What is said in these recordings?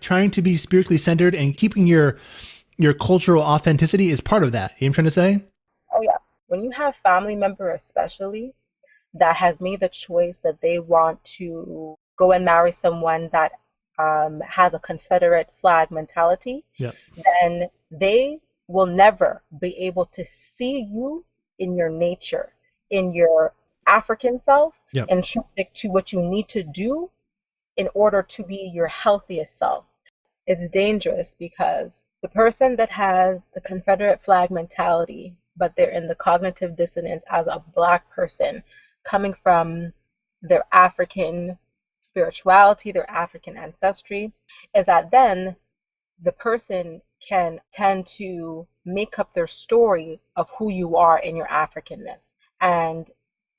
trying to be spiritually centered and keeping your cultural authenticity is part of that. You know what I'm trying to say? Oh yeah. When you have family member especially that has made the choice that they want to go and marry someone that has a Confederate flag mentality, Yeah. then they will never be able to see you in your nature, in your African self, Yeah. intrinsic to what you need to do in order to be your healthiest self. It's dangerous because the person that has the Confederate flag mentality, but they're in the cognitive dissonance as a Black person coming from their African spirituality, their African ancestry, is that then the person can tend to make up their story of who you are in your Africanness. And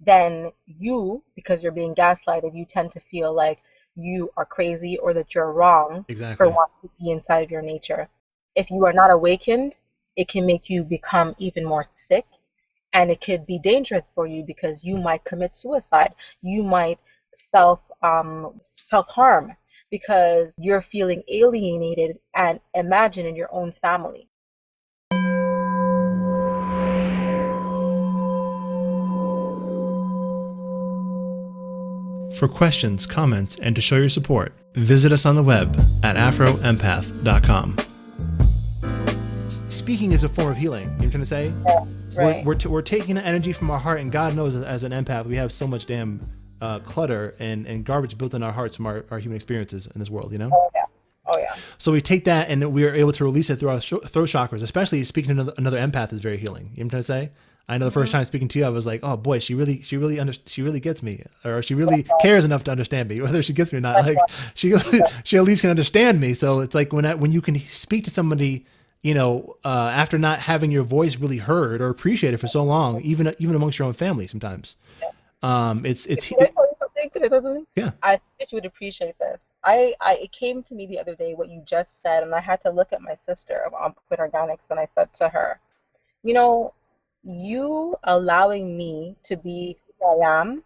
then you, because you're being gaslighted, you tend to feel like you are crazy or that you're wrong for Exactly. wanting to be inside of your nature. If you are not awakened, it can make you become even more sick, and it could be dangerous for you because you might commit suicide. You might self harm because you're feeling alienated and imagine in your own family. For questions, comments, and to show your support, visit us on the web at afroempath.com. Speaking is a form of healing. You know what I'm trying to say? Yeah, right. We're taking the energy from our heart, and God knows as an empath, we have so much damn clutter and garbage built in our hearts from our human experiences in this world, you know? Oh yeah. Oh yeah. So we take that and we are able to release it through our throat chakras, especially speaking to another empath is very healing. You know what I'm trying to say? I know the first time speaking to you, I was like, oh boy, she really gets me, or she really cares enough to understand me, whether she gets me or not. Like she at least can understand me. So it's like when you can speak to somebody, you know, after not having your voice really heard or appreciated for so long, even amongst your own family, sometimes, Can I tell you something today, doesn't yeah, I think you would appreciate this. It came to me the other day what you just said, and I had to look at my sister on Quit Organics, and I said to her, you know, you allowing me to be who I am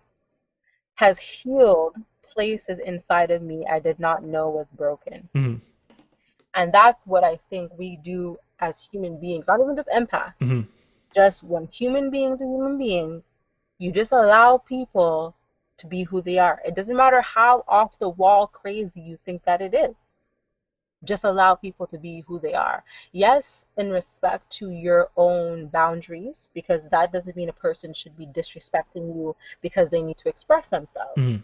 has healed places inside of me I did not know was broken. mm-hmm, And that's what I think we do as human beings, not even just empaths. mm-hmm. Just when human beings are human beings, you just allow people to be who they are. It doesn't matter how off the wall crazy you think that it is. Just allow people to be who they are. Yes, in respect to your own boundaries, because that doesn't mean a person should be disrespecting you because they need to express themselves. Mm-hmm.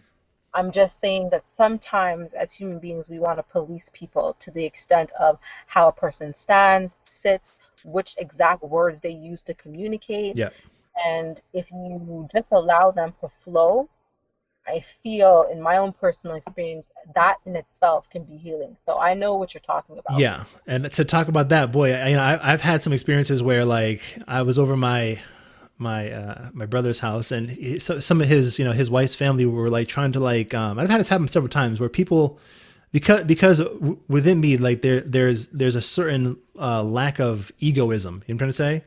I'm just saying that sometimes as human beings, we want to police people to the extent of how a person stands, sits, which exact words they use to communicate. Yeah. And if you just allow them to flow, I feel in my own personal experience that in itself can be healing. So I know what you're talking about. Yeah, and to talk about that, boy, I've had some experiences where like I was over my brother's house, and some of his his wife's family were like trying to like I've had it happen several times where people because within me like there's a certain lack of egoism. You know what I'm trying to say?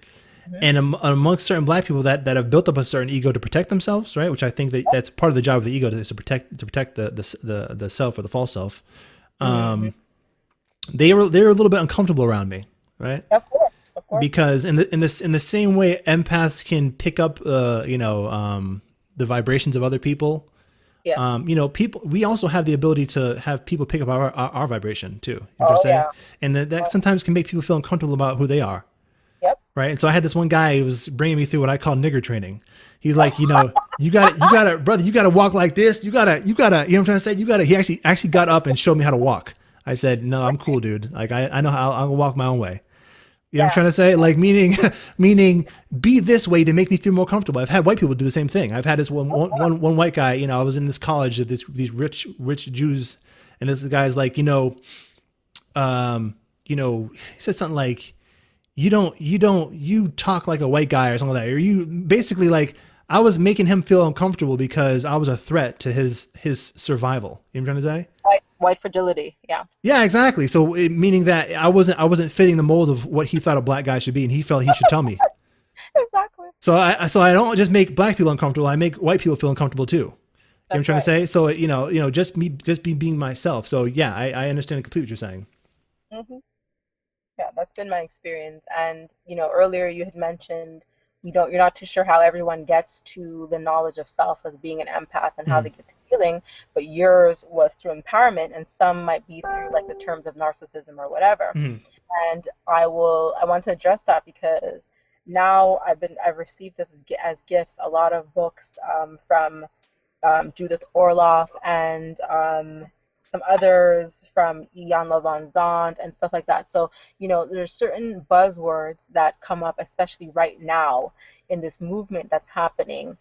Mm-hmm. And amongst certain Black people that have built up a certain ego to protect themselves, right? Which I think that's part of the job of the ego is to protect the self or the false self. Mm-hmm. They were a little bit uncomfortable around me, right? Of course, of course. Because in the same way empaths can pick up the vibrations of other people. Yeah. People, we also have the ability to have people pick up our vibration too. You know what I'm Oh saying? yeah. And that sometimes can make people feel uncomfortable about who they are. Yep. Right. And so I had this one guy who was bringing me through what I call nigger training. He's like, you gotta, brother, you gotta walk like this. You gotta, you know what I'm trying to say? He actually got up and showed me how to walk. I said, no, I'm cool, dude. Like, I know how I'll walk my own way. You know what I'm trying to say? Like, meaning be this way to make me feel more comfortable. I've had white people do the same thing. I've had this one white guy, I was in this college of these rich Jews. And this guy's like, he said something like, you talk like a white guy or something like that. Or you basically like, I was making him feel uncomfortable because I was a threat to his survival. You know what I'm trying to say? White fragility. Yeah. Yeah, exactly. So meaning that I wasn't fitting the mold of what he thought a Black guy should be, and he felt he should tell me. Exactly. So I don't just make Black people uncomfortable. I make white people feel uncomfortable too. what I'm That's trying to right. say? So, just be being myself. So yeah, I understand completely what you're saying. Hmm. Yeah, that's been my experience. And earlier you had mentioned you're not too sure how everyone gets to the knowledge of self as being an empath and how Mm-hmm. they get to healing, but yours was through empowerment, and some might be through like the terms of narcissism or whatever. Mm-hmm. And I want to address that because now I've received as gifts a lot of books from Judith Orloff and some others from Ian Van Zandt and stuff like that. So, there's certain buzzwords that come up, especially right now in this movement that's happening.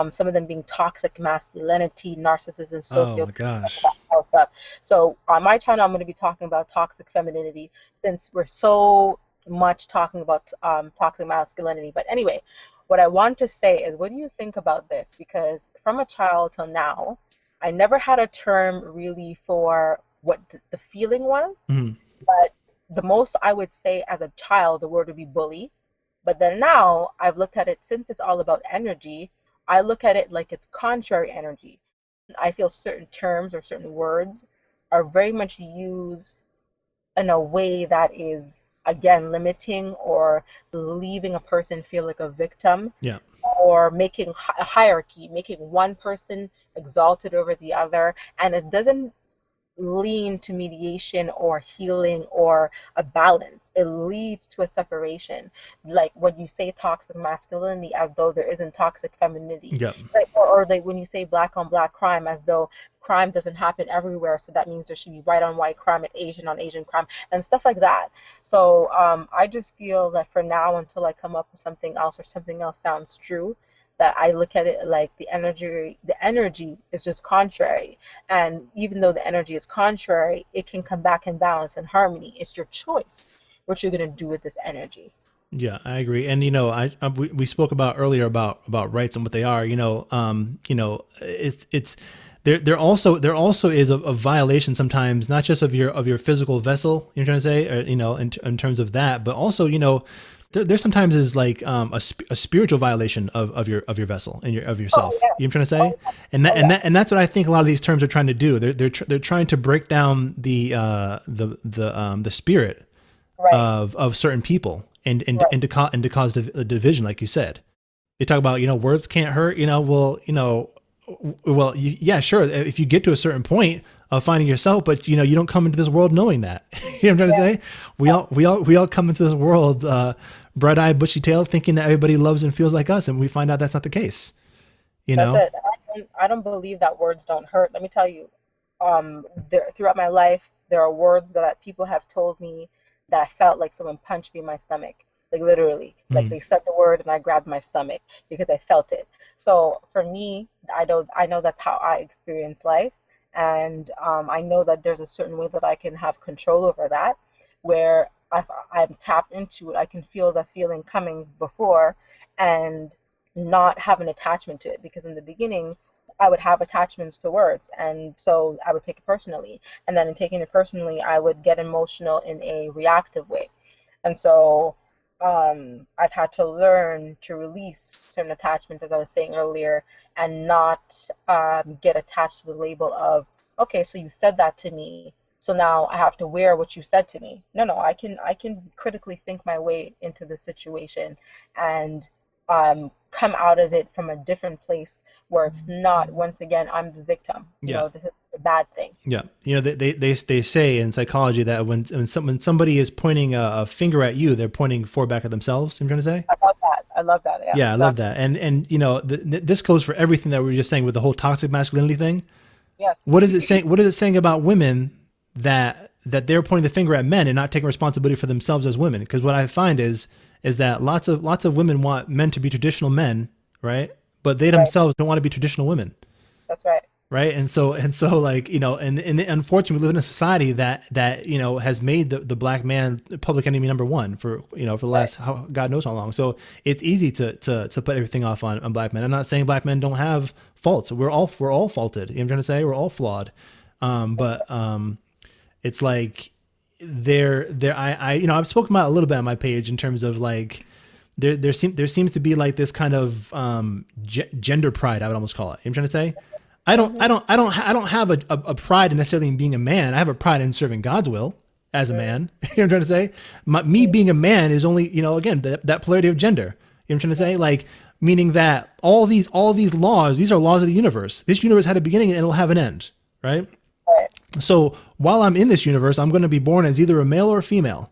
Some of them being toxic masculinity, narcissism, Oh sociopath, my gosh. all stuff. So on my channel, I'm going to be talking about toxic femininity since we're so much talking about toxic masculinity. But anyway, what I want to say is, what do you think about this? Because from a child till now, I never had a term really for what the feeling was, Mm-hmm. but the most I would say as a child, the word would be bully. But then now I've looked at it, since it's all about energy, I look at it like it's contrary energy. I feel certain terms or certain words are very much used in a way that is, again, limiting or leaving a person feel like a victim, Yeah. or making a hierarchy, making one person exalted over the other. And it doesn't lean to mediation or healing or a balance. It leads to a separation. Like when you say toxic masculinity, as though there isn't toxic femininity. Yep. Like, or like when you say black on black crime, as though crime doesn't happen everywhere. So that means there should be white on white crime and Asian on Asian crime and stuff like that. So I just feel that for now, until I come up with something else or something else sounds true, that I look at it like the energy is just contrary. And even though the energy is contrary, it can come back in balance and harmony. It's your choice what you're going to do with this energy. Yeah, I agree. And we spoke about earlier about rights and what they are. It's there also is a violation sometimes, not just of your physical vessel. You're trying to say, or, in terms of that, but also there sometimes is like a spiritual violation of your vessel and of Oh, yourself. yeah. You know what I'm trying to say, and that Oh, and yeah. that and that's what I think a lot of these terms are trying to do. They're trying to break down the spirit Right. of certain people Right. and to cause a division, like you said. They talk about words can't hurt. Yeah, sure. If you get to a certain point of finding yourself, but you don't come into this world knowing that. You know what I'm trying to Yeah. say? We all come into this world bright-eyed, bushy-tailed, thinking that everybody loves and feels like us, and we find out that's not the case. You That's know? it. I don't believe that words don't hurt. Let me tell you, throughout my life, there are words that people have told me that I felt like someone punched me in my stomach, like literally, like Mm, they said the word and I grabbed my stomach because I felt it. So for me, I know that's how I experience life, and I know that there's a certain way that I can have control over that, where I'm tapped into it. I can feel the feeling coming before, and not have an attachment to it, because in the beginning I would have attachments to words, and so I would take it personally, and then in taking it personally I would get emotional in a reactive way. And so I've had to learn to release certain attachments, as I was saying earlier, and not get attached to the label of, okay, so you said that to me, so now I have to wear what you said to me. No, no, I can critically think my way into the situation, and come out of it from a different place, where it's not, once again, I'm the victim. yeah. This is a bad thing. Yeah, they say in psychology that when somebody is pointing a finger at you, they're pointing four back at themselves. You know what I'm trying to say? I love that. I love that. Yeah, Yeah, I love exactly. that. And this goes for everything that we were just saying with the whole toxic masculinity thing. Yes. What is it saying? What is it saying about women that they're pointing the finger at men and not taking responsibility for themselves as women? Because what I find is that lots of women want men to be traditional men, right? But they Right. themselves don't want to be traditional women, That's right. right? And so like and unfortunately, we live in a society that has made the black man public enemy number one for the Right. last God knows how long. So it's easy to put everything off on black men. I'm not saying black men don't have faults. We're all faulted. You know what I'm trying to say? We're all flawed. But it's like I've spoken about it a little bit on my page in terms of like there seems to be like this kind of gender pride, I would almost call it. You know what I'm trying to say? I don't have a pride necessarily in being a man. I have a pride in serving God's will as a man. You know what I'm trying to say? Me being a man is only, again, that polarity of gender. You know what I'm trying to say? Like, meaning that all these laws, these are laws of the universe. This universe had a beginning and it'll have an end, right? Right. So while I'm in this universe, I'm going to be born as either a male or a female,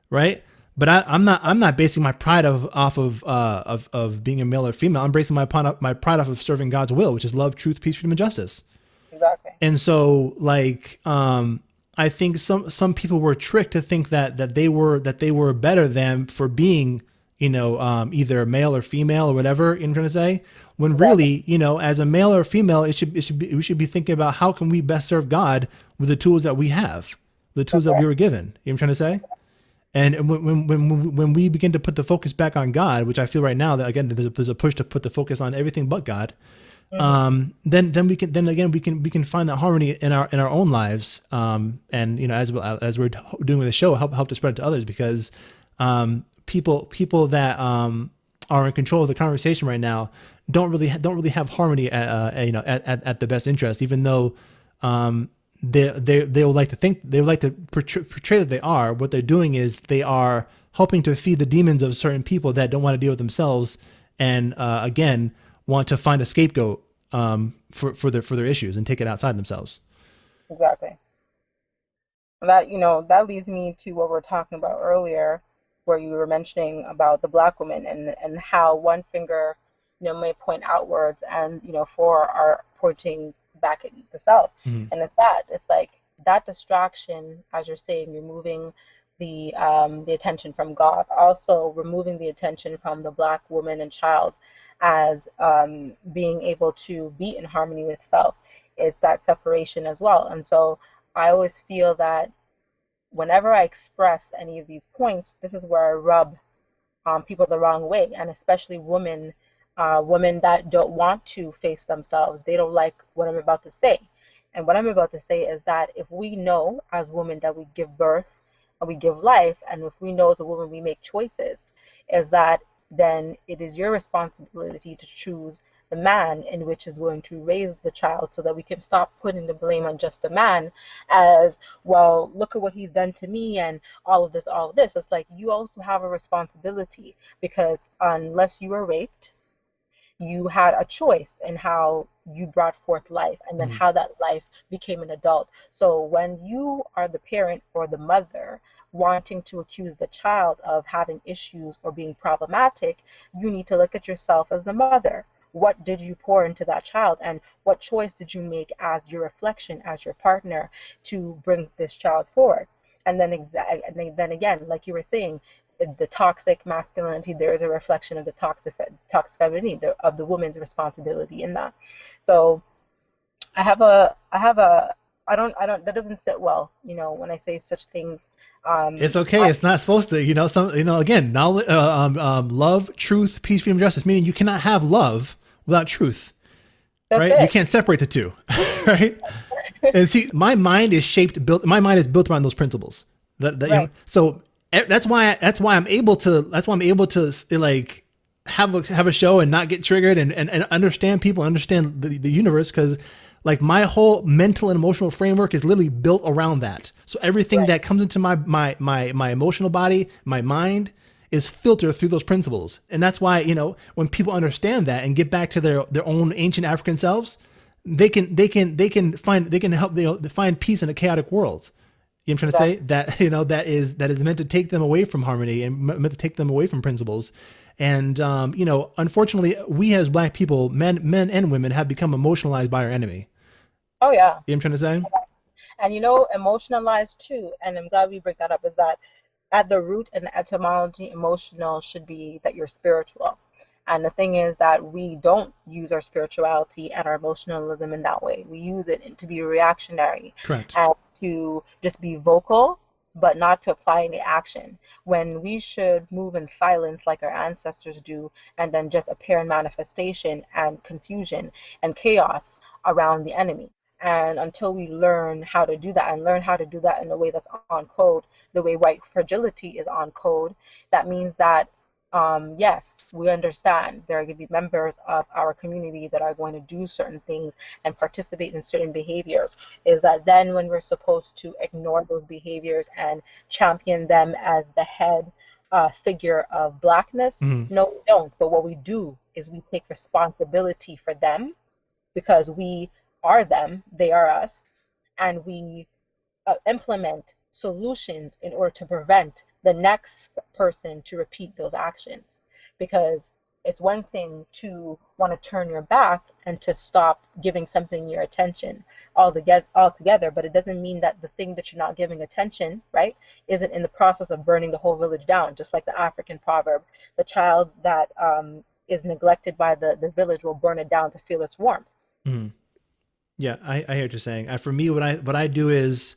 right? But I'm not basing my pride off of being a male or female. I'm basing my pride off of serving God's will, which is love, truth, peace, freedom, and justice. Exactly. And so, like, I think some people were tricked to think that they were better than for being, either male or female or whatever. You know what I'm trying to say? When really, as a male or female, we should be thinking about how can we best serve God with the tools that we have, the tools that we were given. You know what I'm trying to say? And when we begin to put the focus back on God, which I feel right now that again there's a push to put the focus on everything but God, then we can find that harmony in our own lives, and as we're doing with the show, help to spread it to others, because people that are in control of the conversation right now don't really have harmony at the best interest, even though they would like to portray that they are. What they're doing is they are helping to feed the demons of certain people that don't want to deal with themselves, and again want to find a scapegoat for their issues and take it outside themselves. Exactly. That leads me to what we were talking about earlier, where you were mentioning about the Black woman and how one finger, may point outwards, and four are pointing back at the self. Mm-hmm. And it's like that distraction, as you're saying, removing the attention from God, also removing the attention from the Black woman and child as being able to be in harmony with self, is that separation as well. And so I always feel that whenever I express any of these points, this is where I rub people the wrong way, and especially women that don't want to face themselves. They don't like what I'm about to say. And what I'm about to say is that if we know as women that we give birth and we give life, and if we know as a woman we make choices, is that then it is your responsibility to choose the man in which is going to raise the child, so that we can stop putting the blame on just the man as, well, look at what he's done to me and all of this. It's like you also have a responsibility, because unless you were raped, you had a choice in how you brought forth life, and then how that life became an adult. So when you are the parent or the mother wanting to accuse the child of having issues or being problematic, you need to look at yourself as the mother. What did you pour into that child, and what choice did you make as your reflection, as your partner, to bring this child forward? And then again, like you were saying, the toxic masculinity, there is a reflection of the toxic femininity, of the woman's responsibility in that. So I don't, that doesn't sit well, when I say such things. It's okay. It's not supposed to, again, knowledge, love, truth, peace, freedom, justice, meaning you cannot have love without truth, right? It. You can't separate the two, right? And see, my mind is built around those principles Right. So that's why I'm able to like have a show and not get triggered and understand people, understand the universe, because like my whole mental and emotional framework is literally built around that. So everything that comes into my emotional body, my mind, is filtered through those principles. And that's why, when people understand that and get back to their own ancient African selves, they can help find peace in a chaotic world. You know what I'm trying to say? That, that is meant to take them away from harmony and meant to take them away from principles. And, unfortunately, we as Black people, men and women, have become emotionalized by our enemy. Oh, yeah. You know what I'm trying to say? And, emotionalized too, and I'm glad we bring that up, is that at the root and the etymology, emotional should be that you're spiritual. And the thing is that we don't use our spirituality and our emotionalism in that way. We use it to be reactionary. Correct. And to just be vocal, but not to apply any action, when we should move in silence like our ancestors do, and then just appear in manifestation and confusion and chaos around the enemy. And until we learn how to do that, and learn how to do that in a way that's on code, the way white fragility is on code, that means that yes, we understand there are going to be members of our community that are going to do certain things and participate in certain behaviors. Is that then when we're supposed to ignore those behaviors and champion them as the head figure of Blackness? Mhm. No, we don't. But what we do is we take responsibility for them because we are them, they are us, and we implement solutions in order to prevent the next person to repeat those actions. Because it's one thing to want to turn your back and to stop giving something your attention altogether, but it doesn't mean that the thing that you're not giving attention, right, isn't in the process of burning the whole village down. Just like the African proverb, the child that is neglected by the village will burn it down to feel its warmth. Mhm. Yeah, I hear what you're saying. For me, what I do is,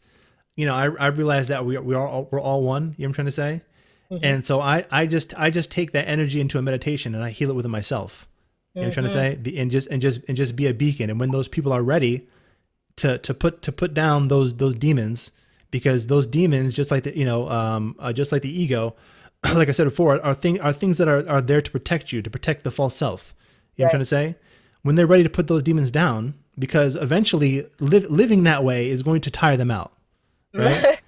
I realize that we're all one. You know what I'm trying to say? Mm-hmm. And so I just take that energy into a meditation and I heal it within myself. You know what I'm trying to Mm-hmm. say? And just be a beacon. And when those people are ready to put down those demons, because those demons, just like just like the ego, like I said before, are things that are there to protect you, to protect the false self. You know what I'm trying Right. to say? When they're ready to put those demons down, because eventually living that way is going to tire them out, right?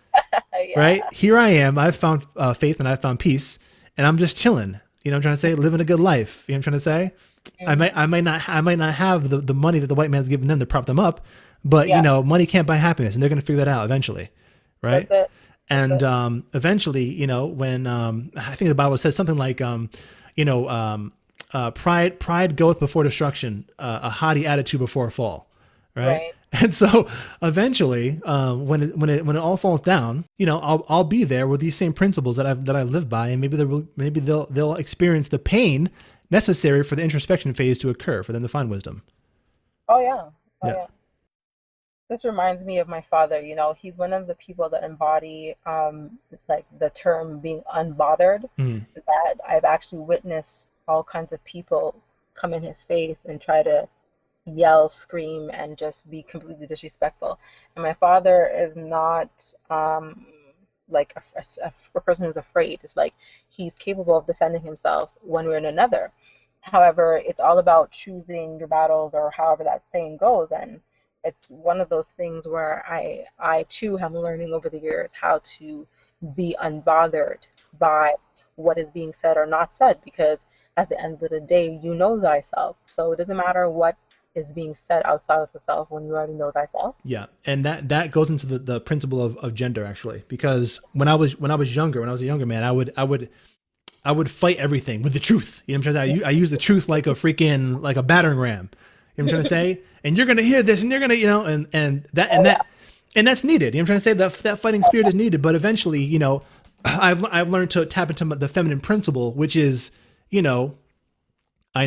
Right? Yeah. Here I am. I've found faith and I've found peace, and I'm just chilling. You know what I'm trying to say? Living a good life. You know what I'm trying to say? Mm-hmm. I might not have the money that the white man's giving them to prop them up, but Yeah. money can't buy happiness, and they're going to figure that out eventually, right? That's it. That's And it. eventually, when I think the Bible says something like, you know, um, pride goeth before destruction, a haughty attitude before a fall, right? Right. And so eventually, when it all falls down, I'll be there with these same principles that I've lived by, and maybe they'll experience the pain necessary for the introspection phase to occur for them to find wisdom. Oh yeah. Oh Yeah. yeah. This reminds me of my father. He's one of the people that embody like the term being unbothered. Mm. That I've actually witnessed all kinds of people come in his face and try to yell, scream, and just be completely disrespectful. And my father is not like a person who's afraid. It's like he's capable of defending himself one way or another. However, it's all about choosing your battles, or however that saying goes. And it's one of those things where I too am learning over the years how to be unbothered by what is being said or not said, because at the end of the day, you know thyself. So it doesn't matter what is being said outside of the self when you already know thyself. Yeah, and that goes into the principle of gender, actually, because when I was younger, when I was a younger man, I would fight everything with the truth. You know what I'm trying to say? I use the truth like like a battering ram. You know what I'm trying to say? And you're gonna hear this, and you're gonna, Oh yeah. and that's needed. You know what I'm trying to say? That fighting spirit is needed, but eventually, I've learned to tap into the feminine principle, which is, I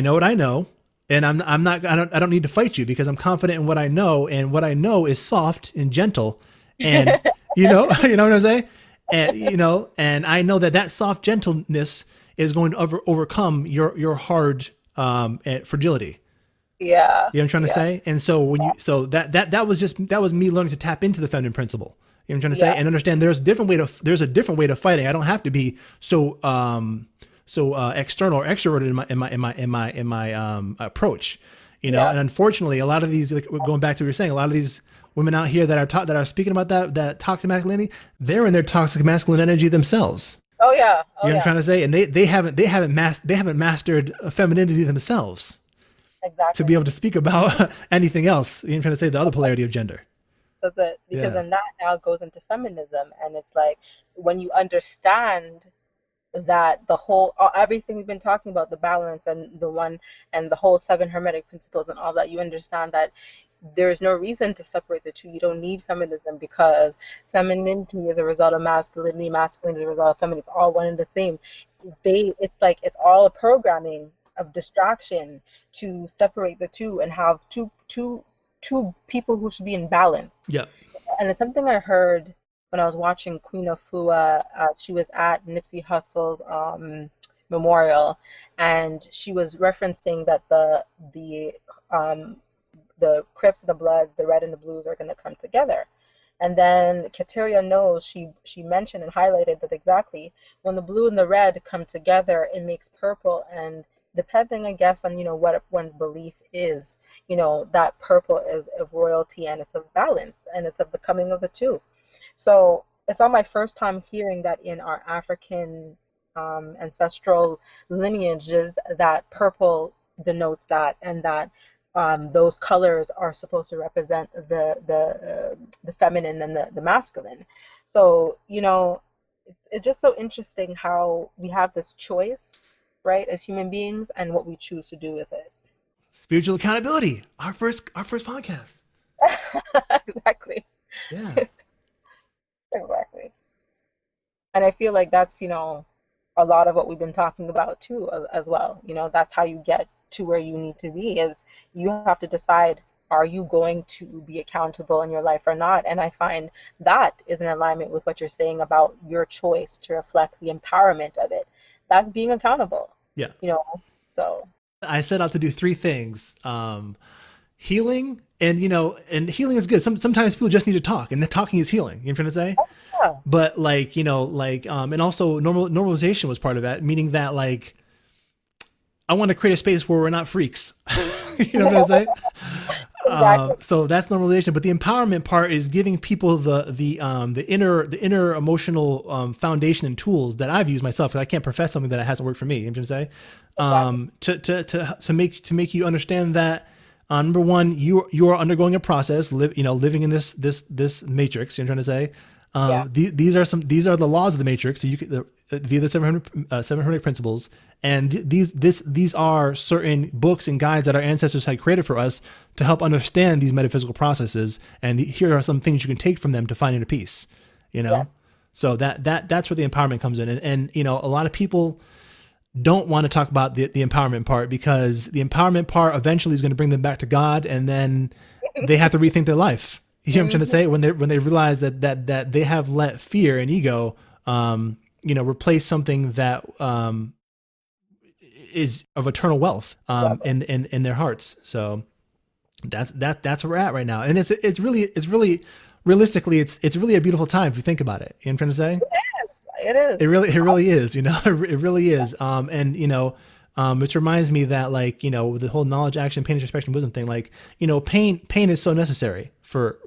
know what I know, and I'm not I don't need to fight you because I'm confident in what I know, and what I know is soft and gentle, and you know what I'm saying, and and I know that soft gentleness is going to overcome your hard fragility. Yeah. You know what I'm trying to Yeah. say? And so that was me learning to tap into the feminine principle. You know what I'm trying to say? Yeah. And understand there's a different way to fighting. I don't have to be so external or extroverted in my approach. Yeah. And unfortunately, a lot of these, like, going back to what you're saying, a lot of these women out here that are speaking about that toxic masculinity, they're in their toxic masculine energy themselves. Oh yeah. You Oh know what I'm yeah. trying to say? And they haven't mastered femininity themselves to Exactly. be able to speak about anything else. You know, trying to say the other polarity of gender. That's it. Because Yeah. then that now goes into feminism, and it's like when you understand that the whole everything we've been talking about, the balance and the one and the whole seven hermetic principles and all that, you understand that there's no reason to separate the two. You don't need feminism because femininity is a result of masculinity, masculinity is a result of femininity. It's all one and the same. It's like it's all a programming of distraction to separate the two and have two people who should be in balance. Yeah. And it's something I heard when I was watching Queen Afua. She was at Nipsey Hussle's memorial, and she was referencing that um, the Crips and the Bloods, the Red and the Blues, are going to come together. And then Kateria knows, she mentioned and highlighted that exactly when the blue and the red come together, it makes purple. And depending, I guess, on, what one's belief is, that purple is of royalty and it's of balance and it's of the coming of the two. So it's not my first time hearing that in our African ancestral lineages that purple denotes that, and that those colors are supposed to represent the feminine and the masculine. So it's just so interesting how we have this choice, right, as human beings, and what we choose to do with it. Spiritual accountability. Our first podcast. Exactly. Yeah. Exactly. And I feel like that's, a lot of what we've been talking about too, as well. That's how you get to where you need to be, is you have to decide, are you going to be accountable in your life or not? And I find that is in alignment with what you're saying about your choice to reflect the empowerment of it. That's being accountable, Yeah. So I set out to do three things. Healing, and and healing is good. Sometimes people just need to talk, and the talking is healing. You know what I'm trying to say? yeah. But and also normalization was part of that, meaning that I want to create a space where we're not freaks. You know what I'm trying to say? Exactly. So that's normalization, but the empowerment part is giving people the inner emotional foundation and tools that I've used myself. Because I can't profess something that hasn't worked for me. You know what I'm trying to say? To make you understand that number one, you are undergoing a process, living in this matrix. You know what I'm trying to say? Yeah. These are the laws of the matrix. So you could, via the 700 principles, and these are certain books and guides that our ancestors had created for us to help understand these metaphysical processes. And here are some things you can take from them to find inner peace. Yes. So that's where the empowerment comes in. And a lot of people don't want to talk about the empowerment part, because the empowerment part eventually is going to bring them back to God, and then they have to rethink their life. You know what I'm trying to say? When they realize that they have let fear and ego, replace something that is of eternal wealth in their hearts. So that's where we're at right now, and it's really realistically it's really a beautiful time if you think about it. You know what I'm trying to say? It is. It really is. It really is. Which reminds me that with the whole knowledge, action, pain, introspection, wisdom thing, pain is so necessary for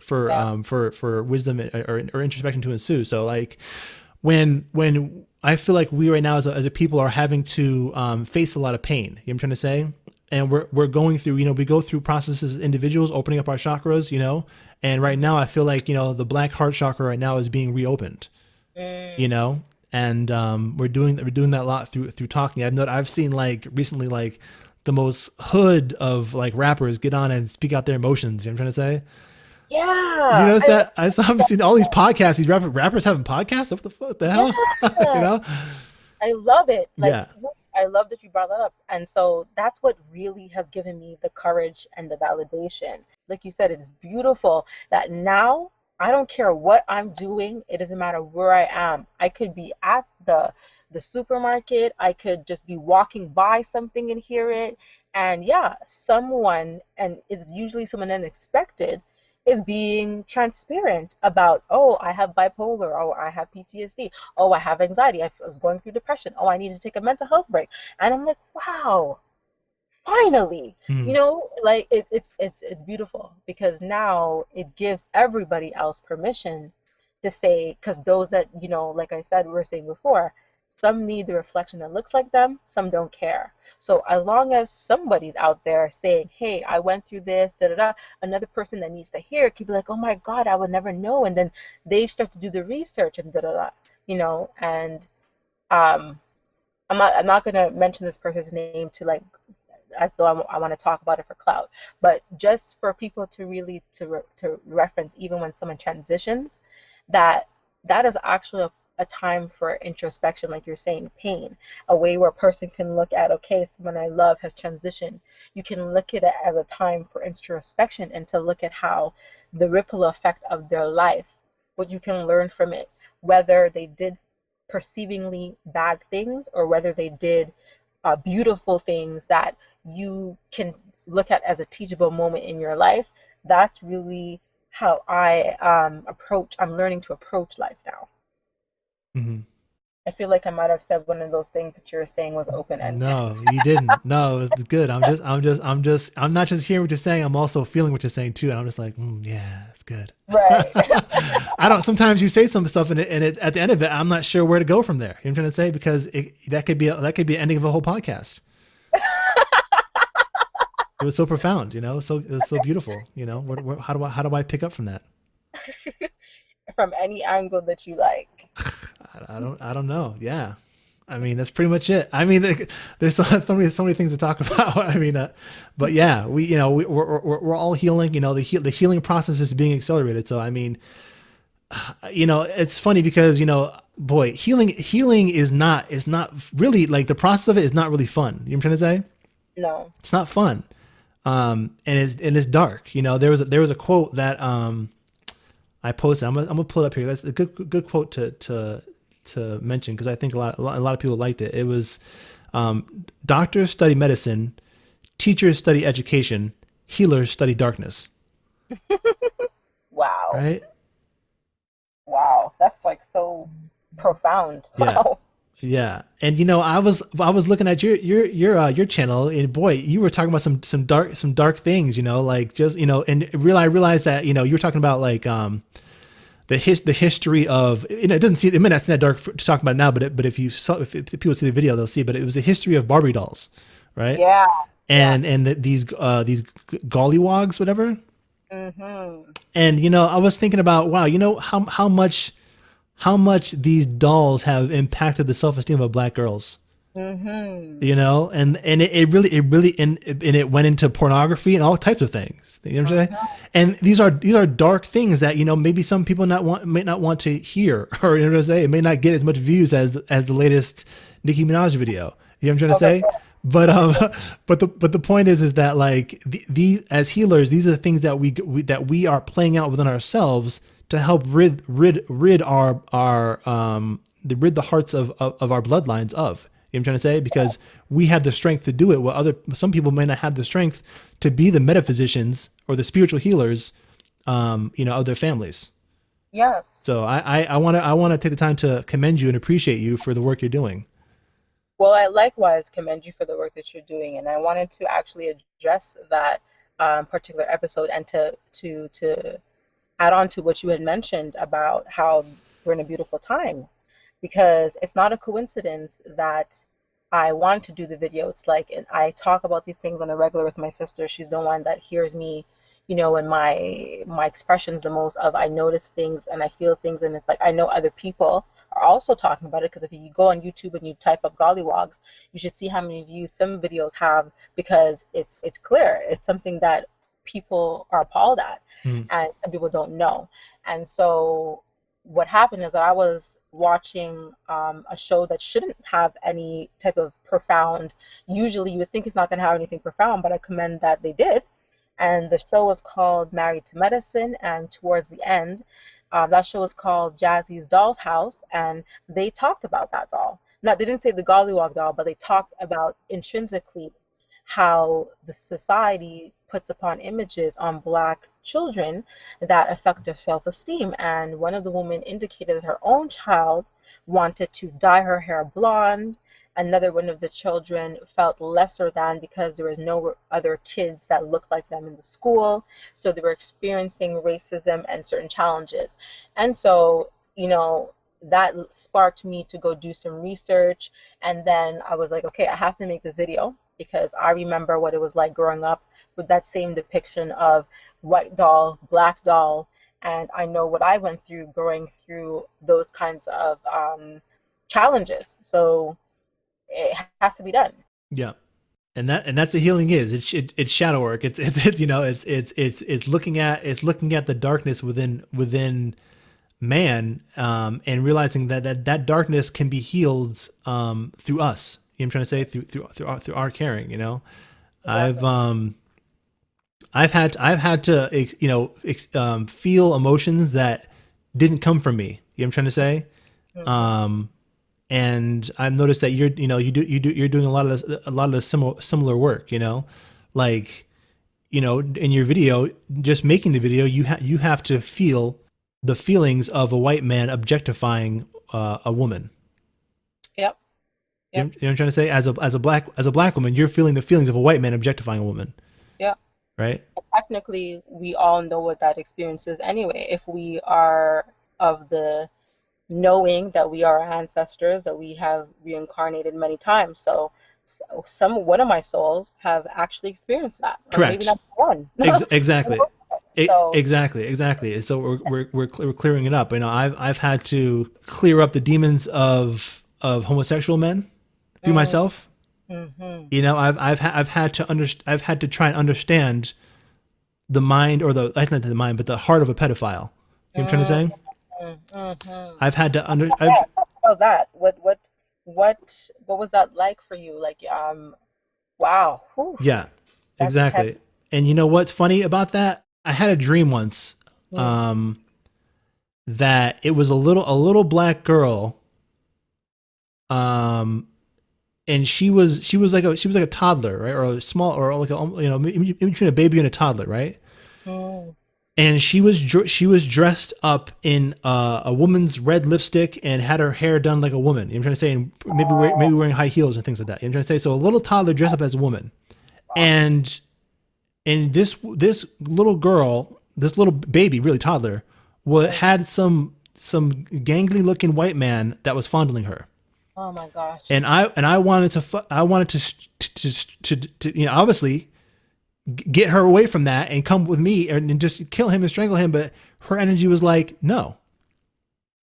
wisdom or introspection to ensue. So when I feel like we right now as a people are having to face a lot of pain. You know what I'm trying to say? And we're going through, we go through processes as individuals, opening up our chakras, and right now I feel like, the black heart chakra right now is being reopened, and we're doing that a lot through talking. I've seen recently the most hood of rappers get on and speak out their emotions. You know what I'm trying to say? Yeah. You notice that? I've seen all these podcasts, these rappers having podcasts. What the hell? Yeah. I love it. Yeah. I love that you brought that up. And so that's what really has given me the courage and the validation. Like you said, it's beautiful that now I don't care what I'm doing. It doesn't matter where I am. I could be at the supermarket. I could just be walking by something and hear it. And yeah, someone, and it's usually someone unexpected, is being transparent about, oh, I have bipolar, oh, I have PTSD, oh, I have anxiety, I was going through depression, oh, I need to take a mental health break. And I'm like, wow, finally. It's beautiful, because now it gives everybody else permission to say, because those that, like I said, we were saying before, some need the reflection that looks like them, some don't care. So as long as somebody's out there saying, hey, I went through this, da da da, another person that needs to hear it could be like, oh my God, I would never know. And then they start to do the research and da da da, and I'm not gonna mention this person's name to as though I want to talk about it for clout, but just for people to really to reference, even when someone transitions, that is actually a time for introspection, like you're saying, pain, a way where a person can look at, okay, someone I love has transitioned. You can look at it as a time for introspection and to look at how the ripple effect of their life, what you can learn from it, whether they did perceivingly bad things or whether they did beautiful things that you can look at as a teachable moment in your life. That's really how I'm learning to approach life now. Hmm. I feel like I might have said one of those things that you were saying was open-ended. No, you didn't. No, it was good. I'm not just hearing what you're saying. I'm also feeling what you're saying too. And I'm just like, yeah, it's good. Right. Sometimes you say some stuff at the end of it, I'm not sure where to go from there. You know what I'm trying to say? Because that could be the ending of a whole podcast. It was so profound, you know, it was so beautiful, you know, how do I pick up from that? From any angle that you like. I don't know. Yeah. I mean, that's pretty much it. I mean, there's so many things to talk about. I mean, but yeah, we're all healing, you know, the healing process is being accelerated. So, I mean, you know, it's funny because, you know, boy, healing is not really like the process of it is not really fun. You know what I'm trying to say? No. It's not fun. And it's dark. You know, there was a quote that, I posted. I'm gonna pull it up here. That's a good quote to mention because I think a lot of people liked it. It was, doctors study medicine, teachers study education, healers study darkness. Wow. Right? Wow. That's like so profound. Yeah. Wow. Yeah. And you know, I was looking at your channel, and boy, you were talking about some dark things, you know, like just, you know, and I realized that, you know, you were talking about like the history of, you know, it may not seem that dark to talk about now, but if people see the video, they'll see, but it was the history of Barbie dolls, right? Yeah. And these gollywogs, whatever. Mm-hmm. And you know, I was thinking about, wow, you know, how much these dolls have impacted the self-esteem of Black girls. Mm-hmm. You know, and it really and it went into pornography and all types of things. You know what I'm saying? And these are dark things that, you know, maybe some people may not want to hear, or, you know what I'm saying, it may not get as much views as the latest Nicki Minaj video. You know what I'm trying to say? But the point is that like the as healers, these are the things that we are playing out within ourselves to help rid the hearts of our bloodlines of. You know what I'm trying to say? Because we have the strength to do it, while some people may not have the strength to be the metaphysicians or the spiritual healers, you know, of their families. Yes. So I want to take the time to commend you and appreciate you for the work you're doing. Well, I likewise commend you for the work that you're doing, and I wanted to actually address that particular episode and to add on to what you had mentioned about how we're in a beautiful time, because it's not a coincidence that I wanted to do the video. It's like, and I talk about these things on a regular with my sister. She's the one that hears me, you know, and my expressions the most of, I notice things and I feel things, and it's like I know other people are also talking about it, because if you go on YouTube and you type up gollywogs, you should see how many views some videos have, because it's clear. It's something that people are appalled at, Mm. and some people don't know. And so what happened is that I was watching a show that shouldn't have any type of profound, usually you would think it's not going to have anything profound, but I commend that they did. And the show was called Married to Medicine, and towards the end, that show was called Jazzy's Doll's House, and they talked about that doll. Now, they didn't say the Gollywog doll, but they talked about intrinsically how the society puts upon images on Black children that affect their self-esteem. And one of the women indicated that her own child wanted to dye her hair blonde. Another one of the children felt lesser than because there was no other kids that looked like them in the school. So they were experiencing racism and certain challenges. And so, you know, that sparked me to go do some research. And then I was like, okay, I have to make this video, because I remember what it was like growing up with that same depiction of white doll, Black doll. And I know what I went through going through those kinds of challenges. So it has to be done. Yeah. And that's what healing is. It's shadow work. It's you know, it's looking at the darkness within man, and realizing that darkness can be healed through us. You know what I'm trying to say? Through our caring, you know. Exactly. I've had to, you know, feel emotions that didn't come from me. You know what I'm trying to say? Mhm. And I've noticed that you're doing a lot of the similar work, you know, like in your video, just making the video, you have to feel the feelings of a white man objectifying a woman. Yep. You know, Yep. what I'm trying to say? As a black woman, you're feeling the feelings of a white man objectifying a woman, Yep. right? Technically, we all know what that experience is anyway. If we are of the knowing that we are ancestors, that we have reincarnated many times. So one of my souls have actually experienced that, or maybe Correct. not one. Exactly. So Exactly. So we're clearing it up. I've had to clear up the demons of homosexual men through myself. I've had to try and understand the mind, or not the mind, but the heart of a pedophile. You know what I'm trying to say? I've had to oh, that what was that like for you? Like, wow. Whew, yeah, that's heavy. exactly. And you know what's funny about that? I had a dream once, that it was a little black girl, and she was like a toddler, right, or a small, or like in between a baby and a toddler, right? And she was dressed up in a woman's red lipstick and had her hair done like a woman. You know what I'm trying to say? And maybe wearing high heels and things like that. You know what I'm trying to say? So a little toddler dressed up as a woman, and this little girl, this little baby, really toddler, had some gangly looking white man that was fondling her. Oh my gosh. And I wanted to obviously get her away from that and come with me and just kill him and strangle him. But her energy was like, no,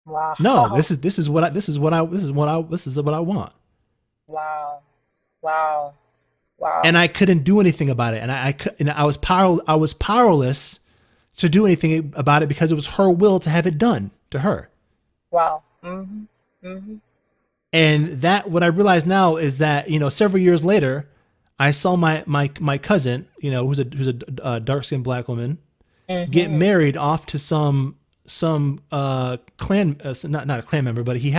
Wow. this is what I want. Wow. Wow. Wow. And I couldn't do anything about it. And I was powerless to do anything about it because it was her will to have it done to her. Wow. And that, what I realize now is that, several years later, I saw my cousin, who's a dark skinned black woman, get married off to some clan, not a clan member, but he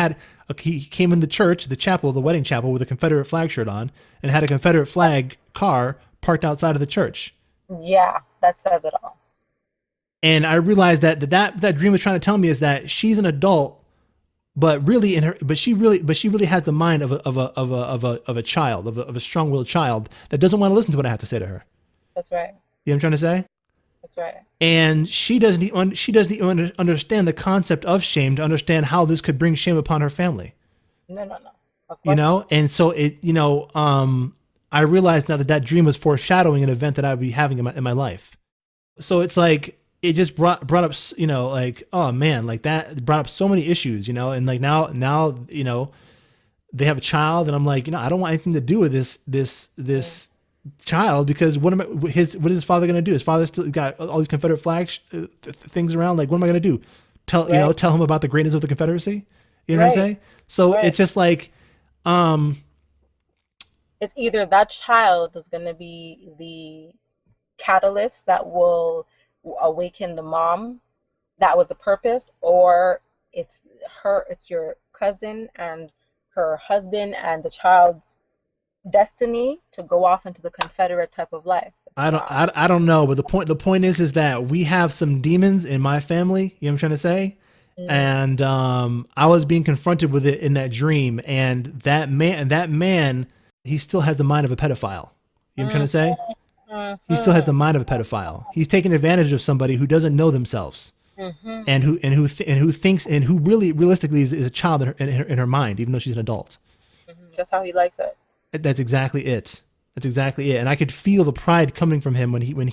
came in the church, the chapel, the wedding chapel, with a Confederate flag shirt on, and had a Confederate flag car parked outside of the church. Yeah, that says it all. And I realized that dream was trying to tell me is that she's an adult, but she really has the mind of a child, of a strong-willed child that doesn't want to listen to what I have to say to her. That's right. You know what I'm trying to say? That's right. And she doesn't even understand the concept of shame to understand how this could bring shame upon her family. No. Of course. And so I realized now that dream was foreshadowing an event that I would be having in my life. So it's like, it just brought up, like, oh man, like that brought up so many issues, and like now, they have a child, and I'm like, I don't want anything to do with this child, because what is his father going to do? His father still got all these Confederate flags things around. Like, what am I going to do? Tell him about the greatness of the Confederacy? You know what I'm saying? So it's just like, it's either that child is going to be the catalyst that will awaken the mom, that was the purpose, or it's your cousin and her husband and the child's destiny to go off into the Confederate type of life. I don't know, but the point is that we have some demons in my family. You know what I'm trying to say? And I was being confronted with it in that dream, and that man, he still has the mind of a pedophile. You know what I'm trying to say? He still has the mind of a pedophile. He's taking advantage of somebody who doesn't know themselves, and who thinks, and who really realistically is a child in her mind, even though she's an adult. That's how he likes it. That's exactly it. And I could feel the pride coming from him when he knew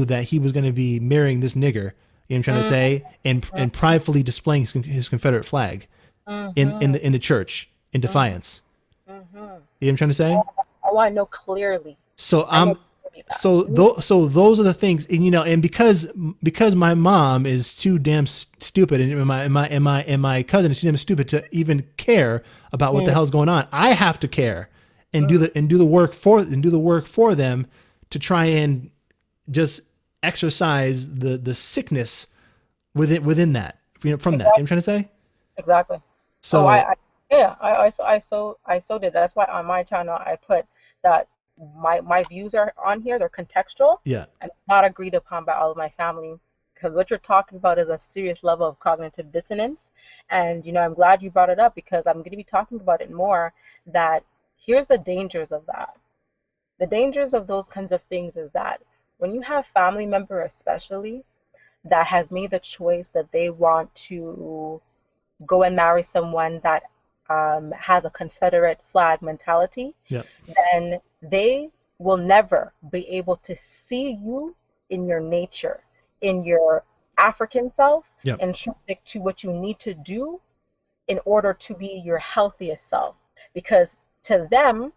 that he was going to be marrying this nigger. You know what I'm trying to say? And pridefully displaying his Confederate flag in the church in defiance. You know what I'm trying to say? Oh, I know clearly. So those are the things, and because my mom is too damn stupid, and my cousin is too damn stupid to even care about what the hell's going on, I have to care and do the work for them to try and just exercise the sickness within that, from that. You know what I'm trying to say? Exactly. So I so did. That's why on my channel I put that my views are on here, they're contextual Yeah. and not agreed upon by all of my family, because what you're talking about is a serious level of cognitive dissonance. And I'm glad you brought it up, because I'm going to be talking about it more. That here's the dangers of that. The dangers of those kinds of things is that when you have family member especially that has made the choice that they want to go and marry someone that has a Confederate flag mentality, Yeah. then they will never be able to see you in your nature, in your African self, Yeah. intrinsic to what you need to do in order to be your healthiest self. Because to them,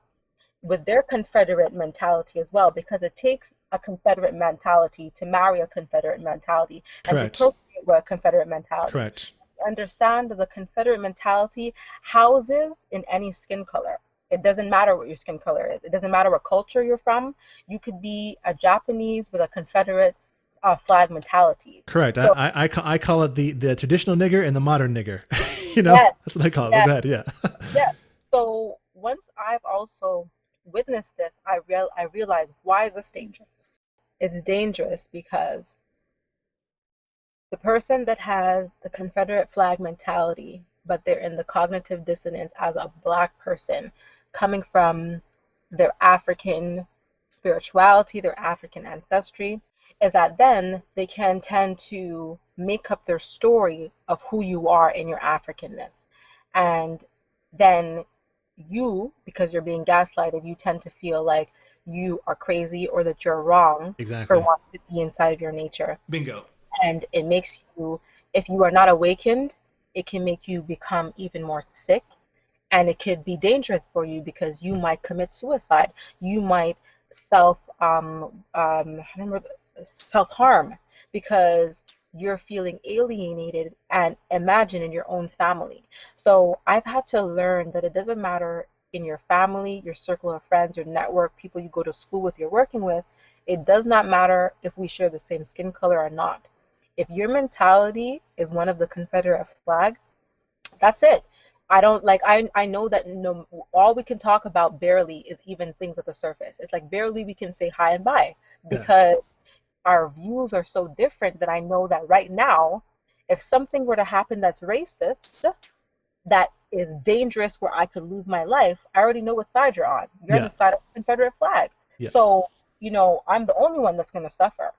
with their Confederate mentality as well, because it takes a Confederate mentality to marry a Confederate mentality and to Correct. procreate with a Confederate mentality. Correct. Understand that the Confederate mentality houses in any skin color. It doesn't matter what your skin color is. It doesn't matter what culture you're from. You could be a Japanese with a Confederate flag mentality. Correct. So, I call it the traditional nigger and the modern nigger. yes, That's what I call it. yes, Go ahead. Yeah. yes. So once I've also witnessed this, I realized, why is this dangerous? It's dangerous because the person that has the Confederate flag mentality, but they're in the cognitive dissonance as a Black person coming from their African spirituality, their African ancestry, is that then they can tend to make up their story of who you are in your Africanness. And then you, because you're being gaslighted, you tend to feel like you are crazy or that you're wrong for Exactly. wanting to be inside of your nature. Bingo. And it makes you, if you are not awakened, it can make you become even more sick. And it could be dangerous for you because you might commit suicide. You might self-harm because you're feeling alienated and imagine in your own family. So I've had to learn that it doesn't matter in your family, your circle of friends, your network, people you go to school with, you're working with. It does not matter if we share the same skin color or not. If your mentality is one of the Confederate flag, that's it. I know that all we can talk about barely is even things at the surface. It's like barely we can say hi and bye because our views are so different that I know that right now, if something were to happen that's racist, that is dangerous where I could lose my life, I already know what side you're on. You're on the side of the Confederate flag. Yeah. So, I'm the only one that's going to suffer.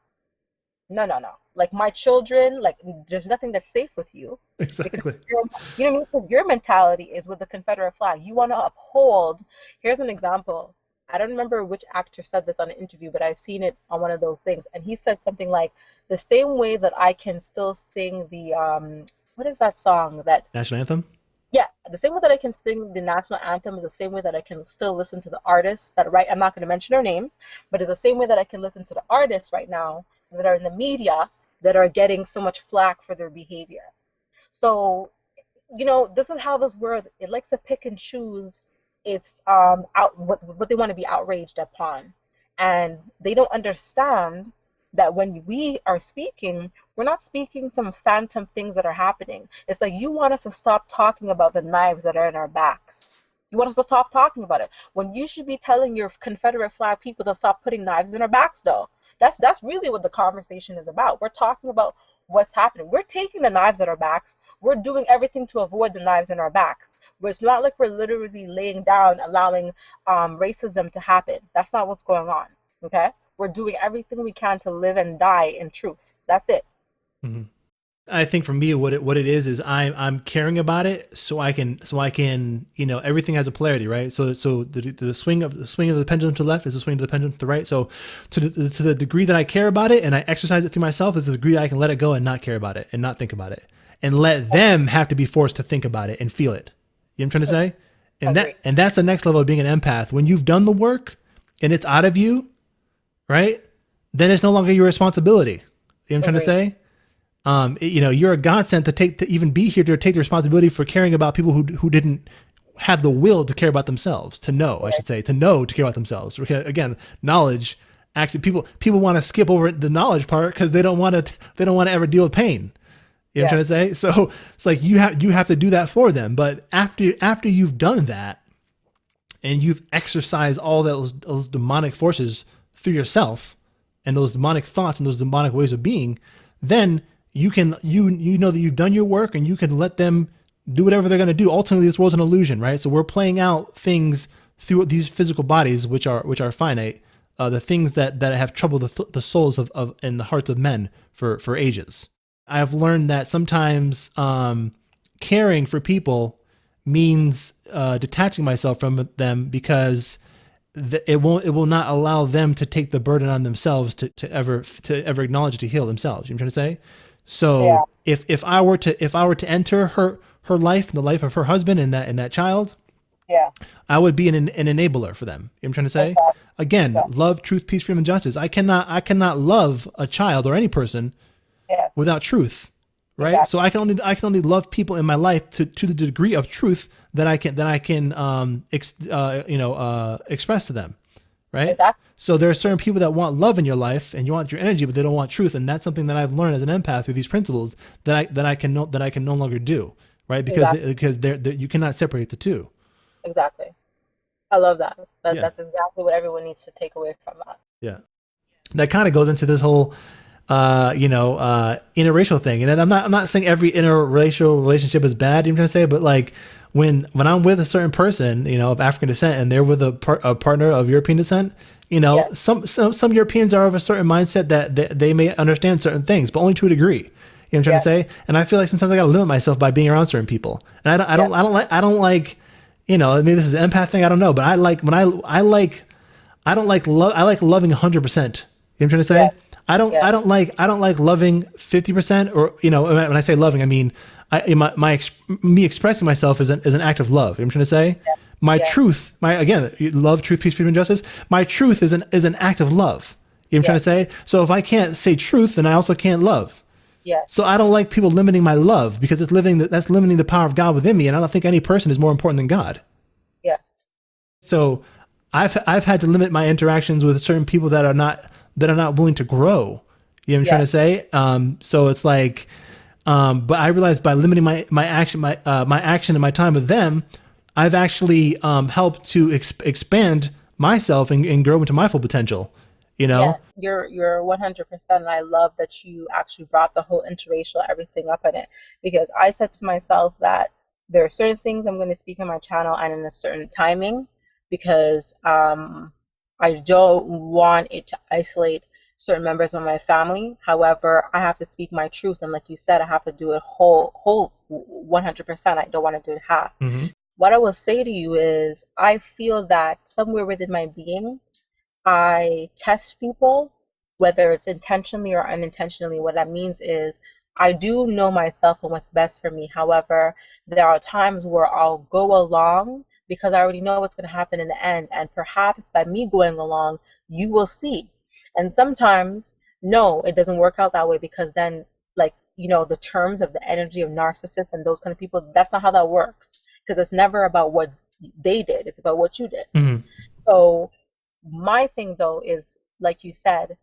No. Like my children, like there's nothing that's safe with you. Exactly. You know what I mean? Because your mentality is with the Confederate flag. You want to uphold. Here's an example. I don't remember which actor said this on an interview, but I've seen it on one of those things. And he said something like, the same way that I can still sing the, what is that song that? National anthem? Yeah, the same way that I can sing the national anthem is the same way that I can still listen to the artists that I'm not going to mention their names, but it's the same way that I can listen to the artists right now that are in the media that are getting so much flack for their behavior. So, this is how this world, it likes to pick and choose its what they want to be outraged upon. And they don't understand that when we are speaking, we're not speaking some phantom things that are happening. It's like you want us to stop talking about the knives that are in our backs. You want us to stop talking about it when you should be telling your Confederate flag people to stop putting knives in our backs, though. That's really what the conversation is about. We're talking about what's happening. We're taking the knives at our backs. We're doing everything to avoid the knives in our backs. But it's not like we're literally laying down, allowing racism to happen. That's not what's going on. Okay? We're doing everything we can to live and die in truth. That's it. Mm-hmm. I think for me, what it is I'm caring about it so I can everything has a polarity, right? So the swing of the pendulum to the left is the swing of the pendulum to the right. So to the degree that I care about it and I exercise it through myself is the degree I can let it go and not care about it and not think about it and let them have to be forced to think about it and feel it. You know what I'm trying to say? And that's the next level of being an empath. When you've done the work and it's out of you, right? Then it's no longer your responsibility. You know what I'm trying to say? You're a godsend to even be here to take the responsibility for caring about people who didn't have the will to care about themselves, to know to care about themselves. Because again, knowledge, actually people want to skip over the knowledge part because they don't want to ever deal with pain. You know what I'm trying to say? So it's like you have to do that for them. But after you've done that, and you've exercised all those demonic forces through yourself and those demonic thoughts and those demonic ways of being, then you can, you know that you've done your work and you can let them do whatever they're going to do. Ultimately, this world's an illusion, right? So we're playing out things through these physical bodies, which are finite, the things that have troubled the souls of and the hearts of men for ages. I've learned that sometimes caring for people means detaching myself from them, because it will not allow them to take the burden on themselves to ever acknowledge, to heal themselves. You know what I'm trying to say? So if I were to enter her life, the life of her husband and that child, I would be an enabler for them. You know what I'm trying to say? Exactly. Again, love, truth, peace, freedom, and justice. I cannot love a child or any person without truth, right? Exactly. So I can only love people in my life to the degree of truth that I can express to them, right? Exactly. So there are certain people that want love in your life and you want your energy, but they don't want truth, and that's something that I've learned as an empath through these principles that I can no longer do, right? Because you cannot separate the two. Exactly. I love that. That's exactly what everyone needs to take away from that. Yeah. That kind of goes into this whole, interracial thing. And I'm not saying every interracial relationship is bad, you know what I'm trying to say, but like when I'm with a certain person, of African descent, and they're with a partner of European descent, some Europeans are of a certain mindset that they may understand certain things, but only to a degree. You know what I'm trying to say? And I feel like sometimes I got to limit myself by being around certain people. And I don't like, maybe this is an empath thing, I don't know, but I like loving 100%. You know what I'm trying to say? I don't like loving 50%, or, when I say loving, I mean, me expressing myself is an act of love. You know what I'm trying to say? My truth, again, love, truth, peace, freedom, and justice. My truth is an act of love. You know what I'm trying to say? So if I can't say truth, then I also can't love. So I don't like people limiting my love, because that's limiting the power of God within me. And I don't think any person is more important than God. So I've had to limit my interactions with certain people that are not willing to grow. You know what I'm trying to say? So it's like, but I realized by limiting my action and my time with them, I've actually helped to expand myself and grow into my full potential. Yes, you're 100%. And I love that you actually brought the whole interracial everything up in it, because I said to myself that there are certain things I'm going to speak on my channel and in a certain timing, because I don't want it to isolate certain members of my family. However, I have to speak my truth, and like you said, I have to do it whole 100%. I don't want to do it half. Mm-hmm. What I will say to you is, I feel that somewhere within my being, I test people, whether it's intentionally or unintentionally. What that means is, I do know myself and what's best for me. However, there are times where I'll go along because I already know what's going to happen in the end. And perhaps by me going along, you will see. And sometimes, no, it doesn't work out that way, because then, like, the terms of the energy of narcissists and those kind of people, that's not how that works. Because it's never about what they did, it's about what you did. Mm-hmm. So my thing, though, is, like you said,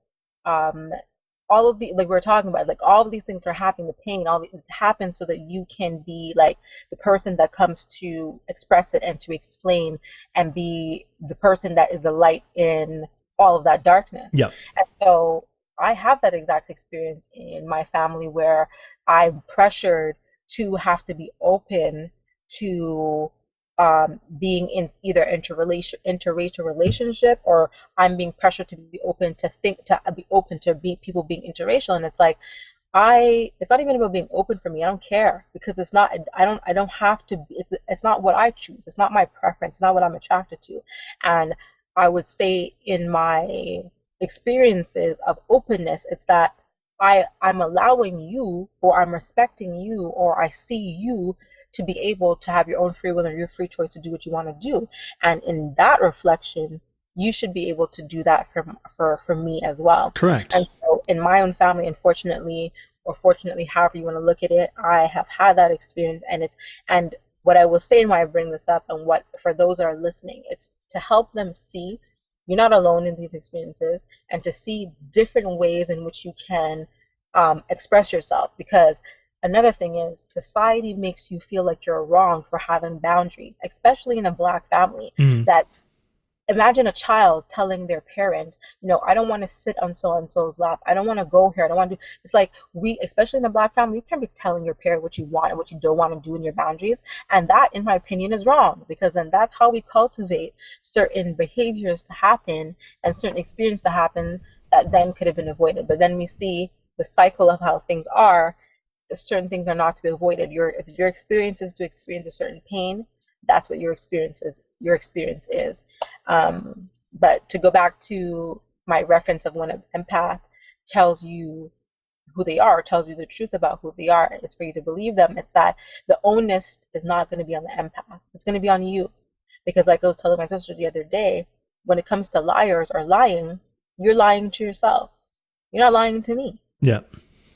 all of the, like we were talking about, like all of these things are happening, the pain, all these happen so that you can be like the person that comes to express it and to explain and be the person that is the light in all of that darkness. Yeah. And so I have that exact experience in my family, where I'm pressured to have to be open to being in either interracial relationship, or I'm being pressured to be open to people being interracial. And it's like, it's not even about being open for me. I don't care, because it's not, I don't have to be, it's not what I choose. It's not my preference. It's not what I'm attracted to. And I would say in my experiences of openness, it's that I'm allowing you, or I'm respecting you, or I see you to be able to have your own free will and your free choice to do what you want to do. And in that reflection, you should be able to do that for me as well. Correct. And so in my own family, unfortunately, or fortunately, however you want to look at it, I have had that experience. And what I will say, and why I bring this up, and what for those that are listening, it's to help them see you're not alone in these experiences, and to see different ways in which you can express yourself. Because another thing is society makes you feel like you're wrong for having boundaries, especially in a Black family. Mm. That imagine a child telling their parent, I don't want to sit on so and so's lap. I don't want to go here. I don't want to do. It's like we, especially in a Black family, you can't be telling your parent what you want and what you don't want to do in your boundaries. And that, in my opinion, is wrong, because then that's how we cultivate certain behaviors to happen and certain experiences to happen that then could have been avoided. But then we see the cycle of how things are. Certain things are not to be avoided. If your experience is to experience a certain pain, that's what your experience is. But to go back to my reference of when an empath tells you who they are, tells you the truth about who they are, it's for you to believe them. It's that the onus is not going to be on the empath. It's going to be on you. Because like I was telling my sister the other day, when it comes to liars or lying, you're lying to yourself. You're not lying to me. Yeah.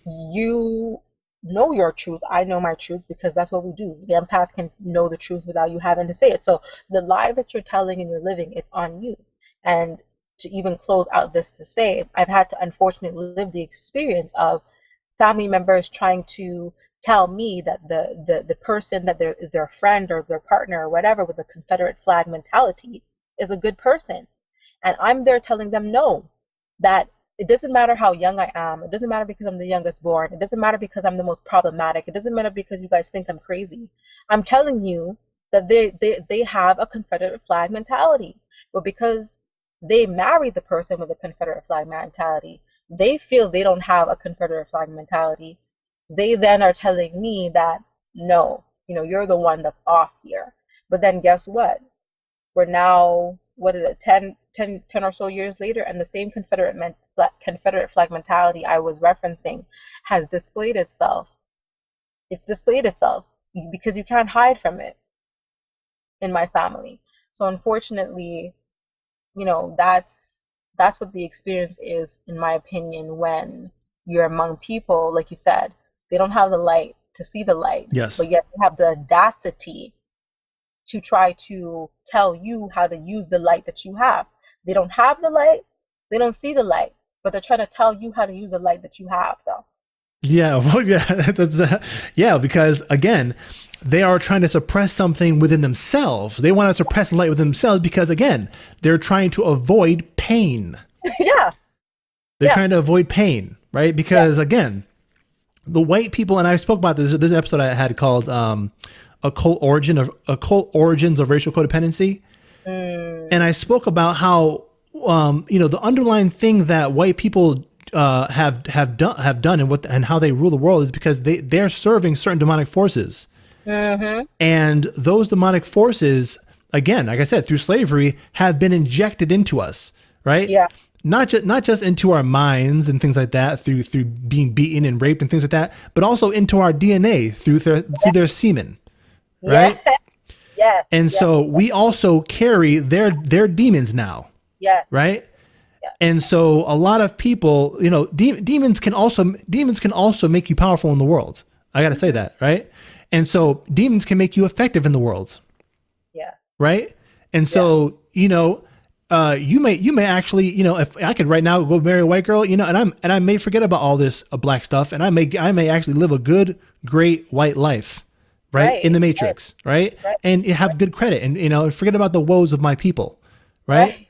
You know your truth. I know my truth, because that's what we do. The empath can know the truth without you having to say it. So the lie that you're telling and you're living, it's on you. And to even close out this to say, I've had to unfortunately live the experience of family members trying to tell me that the person that is their friend or their partner or whatever with the Confederate flag mentality is a good person. And I'm there telling them no, that it doesn't matter how young I am. It doesn't matter because I'm the youngest born. It doesn't matter because I'm the most problematic. It doesn't matter because you guys think I'm crazy. I'm telling you that they have a Confederate flag mentality. But because they married the person with a Confederate flag mentality, they feel they don't have a Confederate flag mentality. They then are telling me that, no, you're the one that's off here. But then guess what? We're now, 10 or so years later, and the same Confederate flag mentality I was referencing has displayed itself. It's displayed itself because you can't hide from it in my family. So unfortunately, that's what the experience is, in my opinion, when you're among people, like you said, they don't have the light to see the light. Yes. But yet they have the audacity to try to tell you how to use the light that you have. They don't have the light, they don't see the light, but they're trying to tell you how to use the light that you have, though. Yeah, well, yeah, because again, they are trying to suppress something within themselves. They want to suppress light within themselves because, again, they're trying to avoid pain. Yeah. They're trying to avoid pain, right? Because again, the white people, and I spoke about this episode I had called occult origins of racial codependency. And I spoke about how the underlying thing that white people have done and how they rule the world is because they're serving certain demonic forces. Mm-hmm. And those demonic forces, again, like I said, through slavery, have been injected into us, right? Yeah. Not just into our minds and things like that through being beaten and raped and things like that, but also into our DNA through their semen, right? Yeah. And so we also carry their demons now. Yes. Right. Yes. And so a lot of people, demons can also make you powerful in the world. I got to say that, right? And so demons can make you effective in the world. Yeah. Right. And so, you may actually, if I could right now go marry a white girl, and I may forget about all this black stuff, and I may actually live a good, great white life, right? In the Matrix, right? And have good credit, and forget about the woes of my people, right?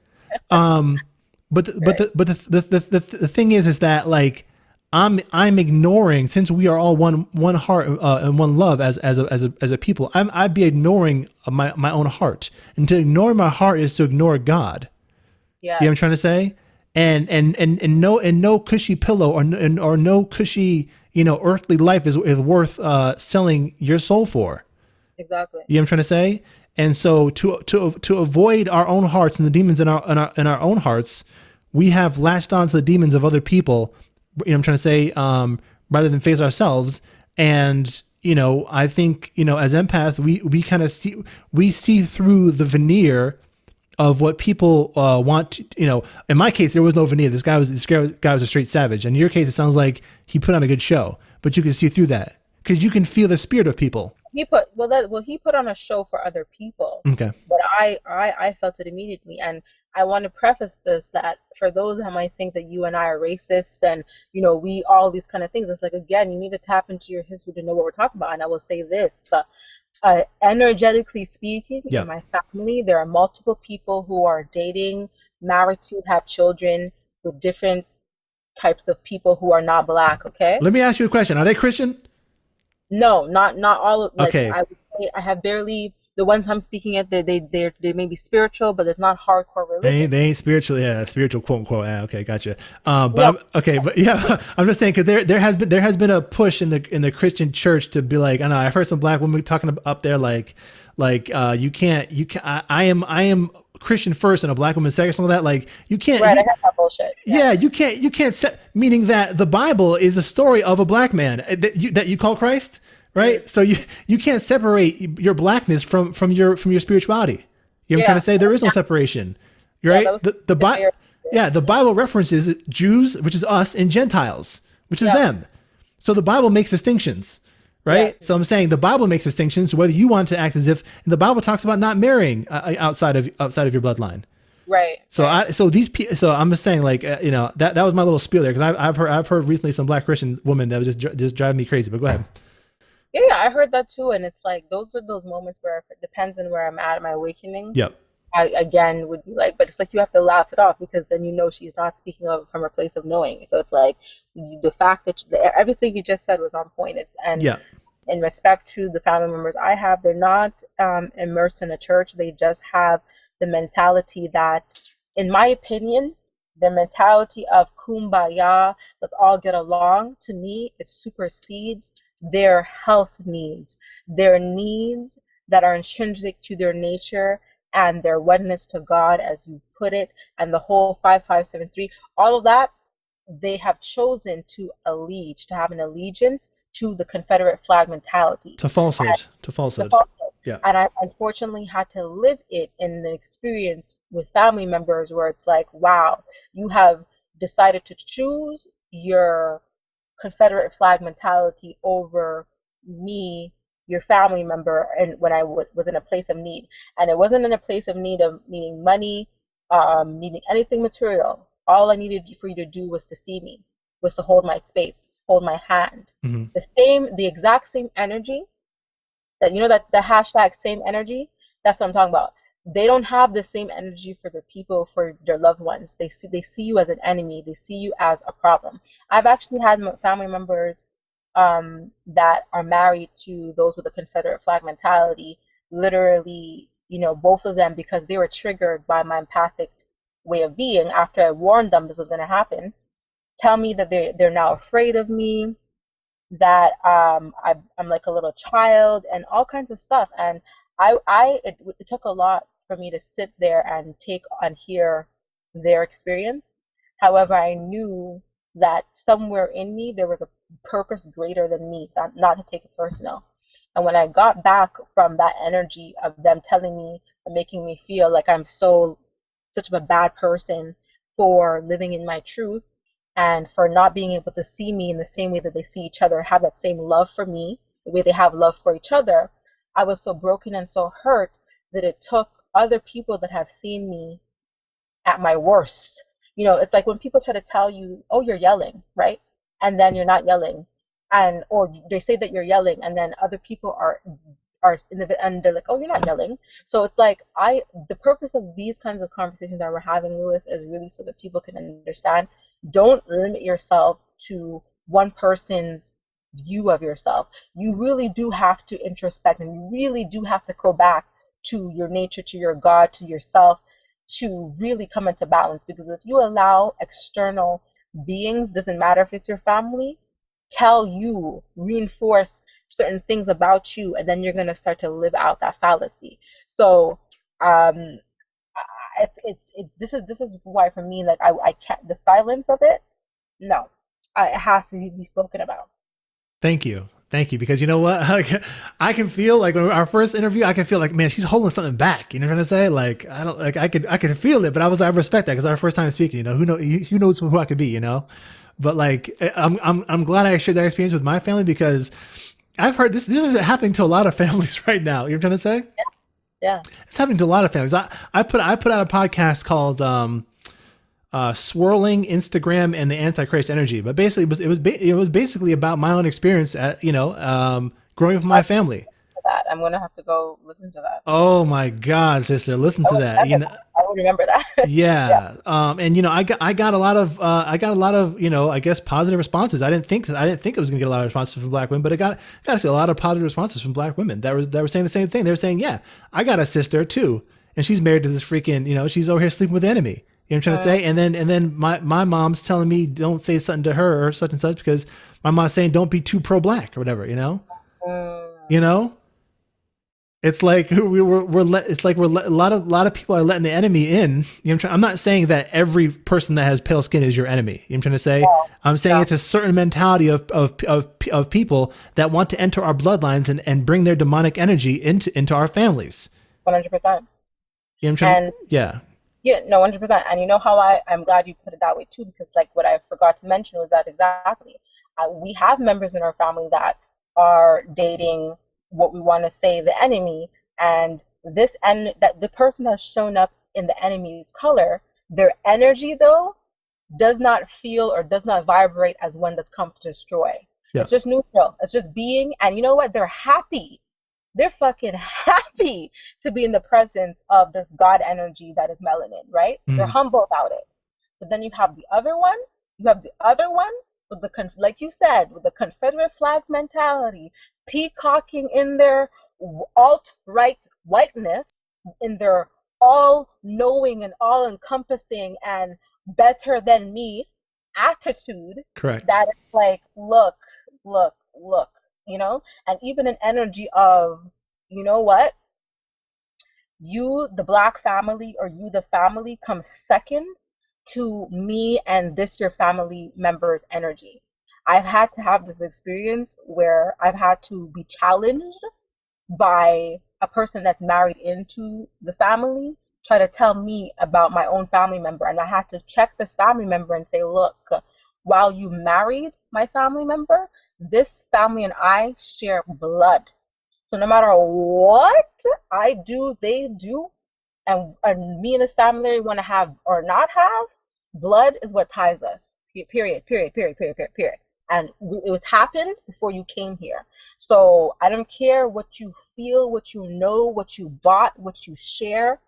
But the thing is that like I'm ignoring, since we are all one heart and one love as a people. I'd be ignoring my own heart, and to ignore my heart is to ignore God. Yeah. You know what I'm trying to say? And no cushy pillow or no cushy earthly life is worth selling your soul for. Exactly. You know what I'm trying to say? And so to avoid our own hearts and the demons in our own hearts, we have latched on to the demons of other people. You know what I'm trying to say? Rather than face ourselves. And I think as empath, we kind of see through the veneer of what people want. In my case, there was no veneer. This guy was a straight savage. And in your case, it sounds like he put on a good show, but you can see through that because you can feel the spirit of people. He put on a show for other people. Okay. But I felt it immediately, and I want to preface this that for those that might think that you and I are racist and, you know, we all these kind of things, it's like, again, you need to tap into your history to know what we're talking about. And I will say this, energetically speaking, in Yep. my family, there are multiple people who are dating, married to, have children with different types of people who are not black, okay? Let me ask you a question. Are they Christian? No, not all of, like, Okay. I would say I have barely, the ones I'm speaking at, they may be spiritual, but it's not hardcore religion. They ain't spiritual, yeah, spiritual quote unquote. Yeah, okay, gotcha. But No, I'm okay, but yeah, I'm just saying because there has been a push in the Christian church to be like, I know I've heard some black women talking up there you can't I am Christian first and a black woman second, something like that. Like you can't, right, I have that bullshit. yeah, you can't set, meaning that the Bible is the story of a black man that you call Christ, right? So you can't separate your blackness from your spirituality. You know what I'm trying to say? There is no separation, right? That was The Bible, yeah, the Bible references Jews, which is us, and Gentiles, which is them. So the Bible makes distinctions, right? Yes. So I'm saying the Bible makes distinctions, whether you want to act as if, and the Bible talks about not marrying outside of your bloodline. Right. So so I'm just saying, like, that was my little spiel there, because I've heard recently some black Christian woman that was just driving me crazy. But go ahead. Yeah, I heard that too, and it's like those are those moments where it depends on where I'm at my awakening. Yep. I again would be like, but it's like you have to laugh it off because then you know she's not speaking of from a place of knowing. So it's like the fact that everything you just said was on point. And Yeah. in respect to the family members I have, they're not immersed in a church. They just have the mentality that, in my opinion, the mentality of kumbaya, let's all get along, to me, it supersedes their health needs, their needs that are intrinsic to their nature and their oneness to God, as you put it, and the whole 5573, all of that, they have chosen to have an allegiance to the Confederate flag mentality. To falsehood. To falsehood. Yeah. And I unfortunately had to live it in the experience with family members where it's like, wow, you have decided to choose your Confederate flag mentality over me, your family member, and when I was in a place of need. And it wasn't in a place of need of needing money, needing anything material. All I needed for you to do was to see me, was to hold my space, hold my hand. Mm-hmm. The exact same energy that, that the hashtag same energy, that's what I'm talking about. They don't have the same energy for the people, for their loved ones. They see you as an enemy. They see you as a problem. I've actually had family members that are married to those with a Confederate flag mentality, literally, both of them, because they were triggered by my empathic way of being after I warned them this was going to happen, tell me that they're now afraid of me, that I'm like a little child and all kinds of stuff. And it took a lot for me to sit there and take and hear their experience. However, I knew that somewhere in me there was a purpose greater than me, not to take it personal. And when I got back from that energy of them telling me and making me feel like I'm such of a bad person for living in my truth and for not being able to see me in the same way that they see each other, have that same love for me, the way they have love for each other, I was so broken and so hurt that it took other people that have seen me at my worst. It's like when people try to tell you, oh, you're yelling, right? And then you're not yelling. Or they say that you're yelling, and then other people are and they're like, oh, you're not yelling. So it's like the purpose of these kinds of conversations that we're having, Lewis, is really so that people can understand. Don't limit yourself to one person's view of yourself. You really do have to introspect, and you really do have to go back to your nature, to your God, to yourself, to really come into balance. Because if you allow external beings, doesn't matter if it's your family, tell you, reinforce certain things about you, and then you're going to start to live out that fallacy. So this is why, for me, like, I can't, the silence of it, no, it has to be spoken about. Thank you, because you know what, like, I can feel like when our first interview, I can feel like, man, she's holding something back. You know what I'm trying to say? Like, I don't, like, I could feel it, but I respect that, because our first time speaking, who knows who I could be, but like, I'm glad I shared that experience with my family, because I've heard this is happening to a lot of families right now. You know what I'm trying to say? Yeah. It's happening to a lot of families. I put out a podcast called Swirling Instagram and the Antichrist Energy, but basically it was basically about my own experience at growing up with my family. That I'm gonna have to go listen to that. Oh my God, sister, listen I to would that. remember that. I would remember that. Yeah. Yeah. And I got a lot of I guess positive responses. I didn't think it was gonna get a lot of responses from Black women, but it got actually a lot of positive responses from Black women that were saying the same thing. They were saying, yeah, I got a sister too, and she's married to this freaking, she's over here sleeping with the enemy. You know what I'm trying to say? And then my mom's telling me don't say something to her or such and such because my mom's saying don't be too pro Black or whatever, Mm. You know? It's like a lot of people are letting the enemy in. I'm not saying that every person that has pale skin is your enemy. You know what I'm trying to say? No. I'm saying No. it's a certain mentality of people that want to enter our bloodlines and bring their demonic energy into our families. 100%. You know what I'm trying And to, yeah. yeah, no, 100%. And you know how I'm glad you put it that way too, because like what I forgot to mention was that exactly. We have members in our family that are dating what we want to say the enemy, and that the person has shown up in the enemy's color. Their energy though does not feel or does not vibrate as one that's come to destroy. Yeah. It's just neutral. It's just being, and you know what? They're happy. They're fucking happy to be in the presence of this God energy that is melanin, right? They're humble about it. But then you have the other one. You have the other one with like you said, with the Confederate flag mentality, peacocking in their alt-right whiteness, in their all-knowing and all-encompassing and better than me attitude. Correct. That is like, look, and even an energy of, you know what? You, the Black family, or you, the family, comes second to me and this your family member's energy. I've had to have this experience where I've had to be challenged by a person that's married into the family, try to tell me about my own family member. And I had to check this family member and say, look, while you married my family member, this family and I share blood. So no matter what I do, they do, and me and this family want to have or not have, blood is what ties us. Period. And it was happened before you came here. So I don't care what you feel, what you know, what you bought, what you share.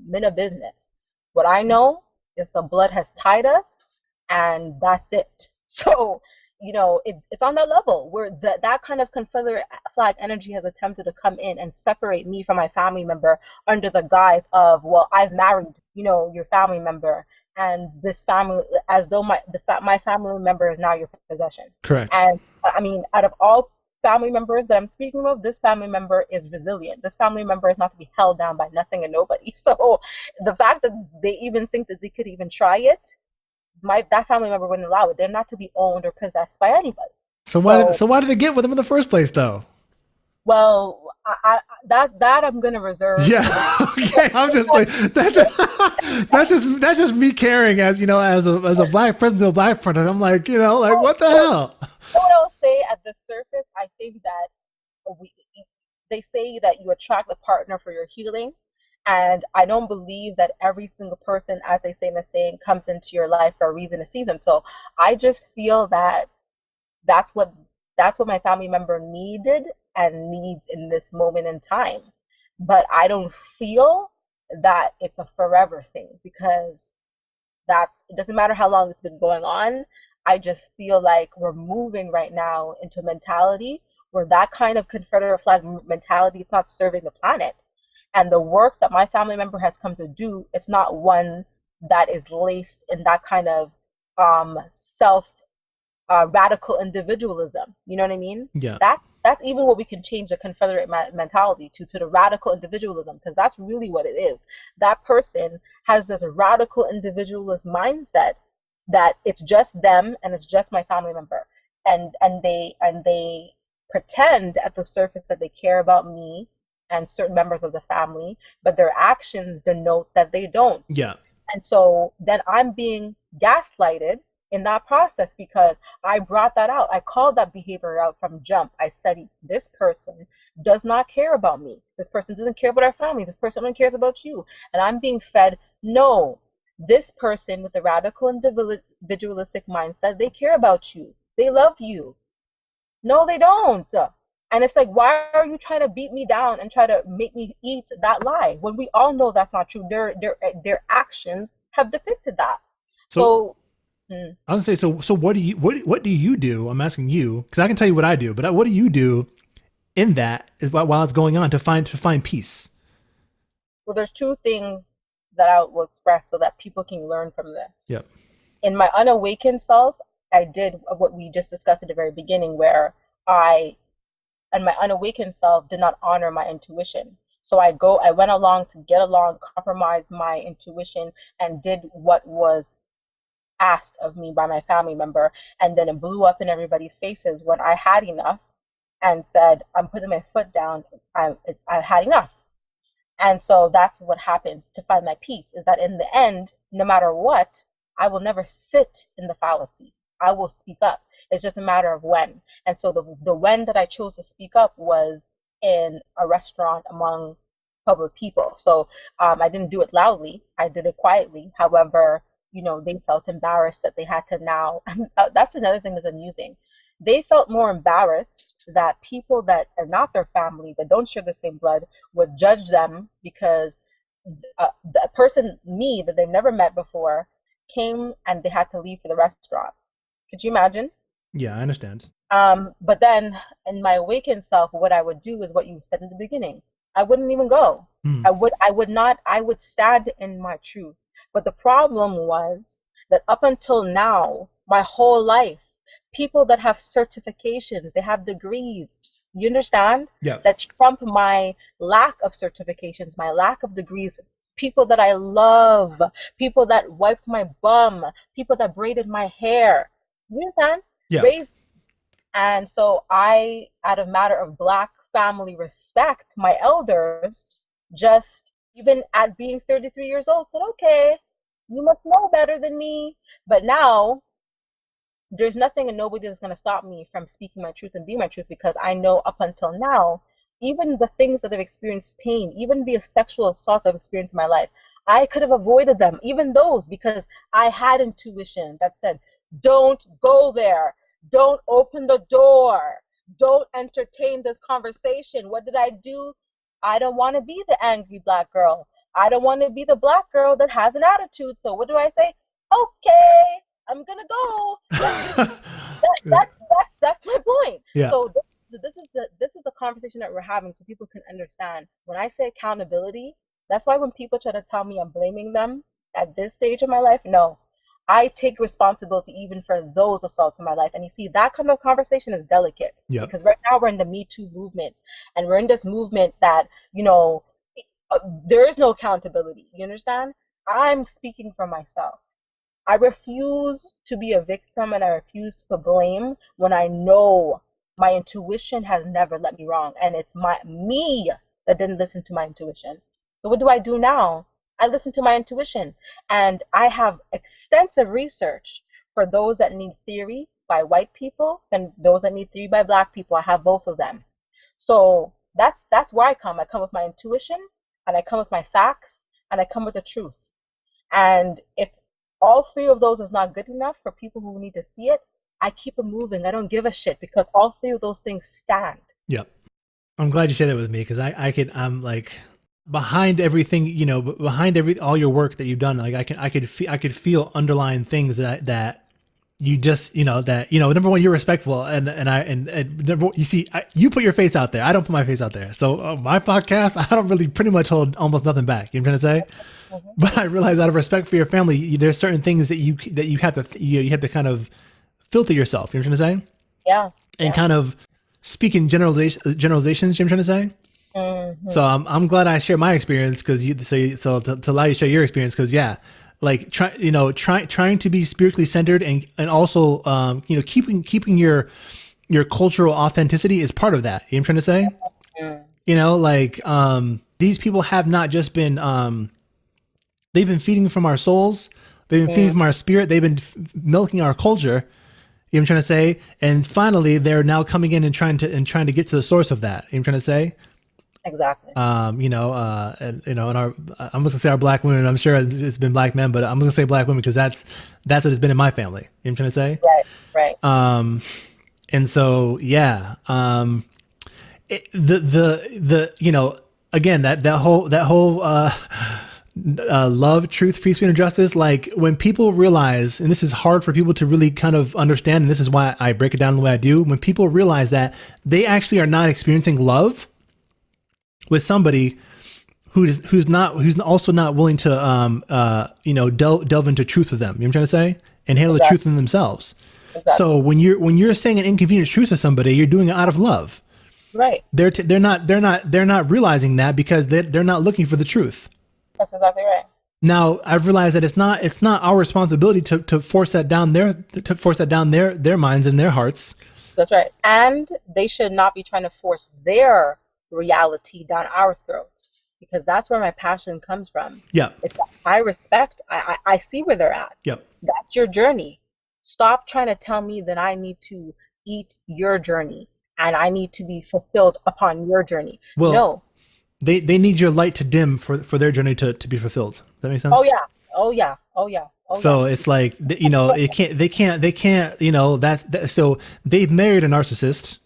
Men of business. What I know is the blood has tied us, and that's it. So it's on that level where that kind of Confederate flag energy has attempted to come in and separate me from my family member under the guise of, well, I've married, your family member, and this family, as though my family member is now your possession. Correct. And I mean, out of all family members that I'm speaking of, this family member is resilient. This family member is not to be held down by nothing and nobody. So the fact that they even think that they could even try it, that family member wouldn't allow it. They're not to be owned or possessed by anybody. So why did they get with them in the first place, though? Well, that I'm gonna reserve. Yeah. Okay. I'm just like that's just me caring as as a Black person to a Black person. I'm like what the hell? What I'll say at the surface, I think that they say that you attract a partner for your healing. And I don't believe that every single person, as they say in the saying, comes into your life for a reason, a season. So I just feel that that's what my family member needed and needs in this moment in time. But I don't feel that it's a forever thing, because it doesn't matter how long it's been going on. I just feel like we're moving right now into a mentality where that kind of Confederate flag mentality is not serving the planet. And the work that my family member has come to do, it's not one that is laced in that kind of radical individualism. You know what I mean? Yeah. That's even what we can change the Confederate mentality to the radical individualism, because that's really what it is. That person has this radical individualist mindset that it's just them and it's just my family member, and they pretend at the surface that they care about me and certain members of the family, but their actions denote that they don't. Yeah. And so then I'm being gaslighted in that process because I brought that out. I called that behavior out from jump. I said, this person does not care about me. This person doesn't care about our family. This person only cares about you. And I'm being fed, no, this person with a radical individualistic mindset, they care about you. They love you. No, they don't. And it's like, why are you trying to beat me down and try to make me eat that lie when we all know that's not true? Their actions have depicted that. So I was gonna say, so what do you do? I'm asking you because I can tell you what I do, but what do you do in that while it's going on to find peace? Well, there's two things that I will express so that people can learn from this. Yep. In my unawakened self, I did what we just discussed at the very beginning, where I and my unawakened self did not honor my intuition. So I went along to get along, compromise my intuition, and did what was asked of me by my family member, and then it blew up in everybody's faces when I had enough and said, I'm putting my foot down, I had enough. And so that's what happens to find my peace, is that in the end, no matter what, I will never sit in the fallacy. I will speak up. It's just a matter of when. And so the when that I chose to speak up was in a restaurant among public people. So I didn't do it loudly. I did it quietly. However, they felt embarrassed that they had to now, and that's another thing that's amusing. They felt more embarrassed that people that are not their family, that don't share the same blood, would judge them because the person, me, that they've never met before, came and they had to leave for the restaurant. Could you imagine? Yeah, I understand. But then in my awakened self, what I would do is what you said in the beginning. I wouldn't even go. I would stand in my truth. But the problem was that up until now, my whole life, people that have certifications, they have degrees, you understand? Yeah. That trump my lack of certifications, my lack of degrees, people that I love, people that wiped my bum, people that braided my hair, you understand? Yeah. And so I, out of matter of Black family respect, my elders, just even at being 33 years old, said, okay, you must know better than me. But now there's nothing and nobody that's going to stop me from speaking my truth and being my truth, because I know up until now, even the things that I've experienced pain, even the sexual assaults I've experienced in my life, I could have avoided them, even those, because I had intuition that said, don't go there. Don't open the door. Don't entertain this conversation. What did I do? I don't want to be the angry Black girl. I don't want to be the Black girl that has an attitude. So what do I say? Okay, I'm gonna go. That's my point. Yeah. So this is the conversation that we're having, so people can understand. When I say accountability, that's why when people try to tell me I'm blaming them at this stage of my life, no. I take responsibility even for those assaults in my life. And you see, that kind of conversation is delicate. Yep. Because right now we're in the Me Too movement. And we're in this movement that, there is no accountability. You understand? I'm speaking for myself. I refuse to be a victim, and I refuse to blame when I know my intuition has never let me wrong. And it's me that didn't listen to my intuition. So what do I do now? I listen to my intuition, and I have extensive research for those that need theory by white people and those that need theory by Black people. I have both of them. So that's where I come. I come with my intuition, and I come with my facts, and I come with the truth. And if all three of those is not good enough for people who need to see it, I keep it moving. I don't give a shit, because all three of those things stand. Yep. I'm glad you said that with me, because I'm like, behind everything, behind all your work that you've done, like I could feel underlying things that you just, number one, you're respectful, and number one, you see, you put your face out there. I don't put my face out there. So my podcast, I don't really pretty much hold almost nothing back. You know what I'm trying to say? Mm-hmm. But I realize, out of respect for your family, there's certain things that you have to you have to kind of filter yourself. You know what I'm trying to say? Yeah. And kind of speak in generalizations. You know what I'm trying to say? Mm-hmm. So I'm glad I share my experience, because to allow you to share your experience, because like trying to be spiritually centered and also keeping your cultural authenticity is part of that. You know what I'm trying to say? Mm-hmm. These people have not just been they've been feeding from our souls, They've been feeding from our spirit. They've been milking our culture. You know what I'm trying to say? And finally, they're now coming in and trying to get to the source of that. You know what I'm trying to say? Exactly. And our, I'm just gonna say our black women. I'm sure it's been black men, but I'm just gonna say black women because that's what it's been in my family. You know what I'm trying to say? Right. And so, yeah, again, that whole love, truth, peace, freedom, justice. Like when people realize, and this is hard for people to really kind of understand, and this is why I break it down the way I do. When people realize that they actually are not experiencing love with somebody who's also not willing to, delve into truth with them. You know what I'm trying to say? And handle the truth in themselves. Exactly. So when you're saying an inconvenient truth to somebody, you're doing it out of love. Right. They're not realizing that because they're not looking for the truth. That's exactly right. Now I've realized that it's not our responsibility to force that down their minds and their hearts. That's right. And they should not be trying to force their reality down our throats, because that's where my passion comes from. Yeah. I respect, I see where they're at. Yep. That's your journey. Stop trying to tell me that I need to eat your journey and I need to be fulfilled upon your journey. Well, no. They need your light to dim for their journey to be fulfilled. Does that make sense? Oh yeah. So it's like, they can't, so they've married a narcissist.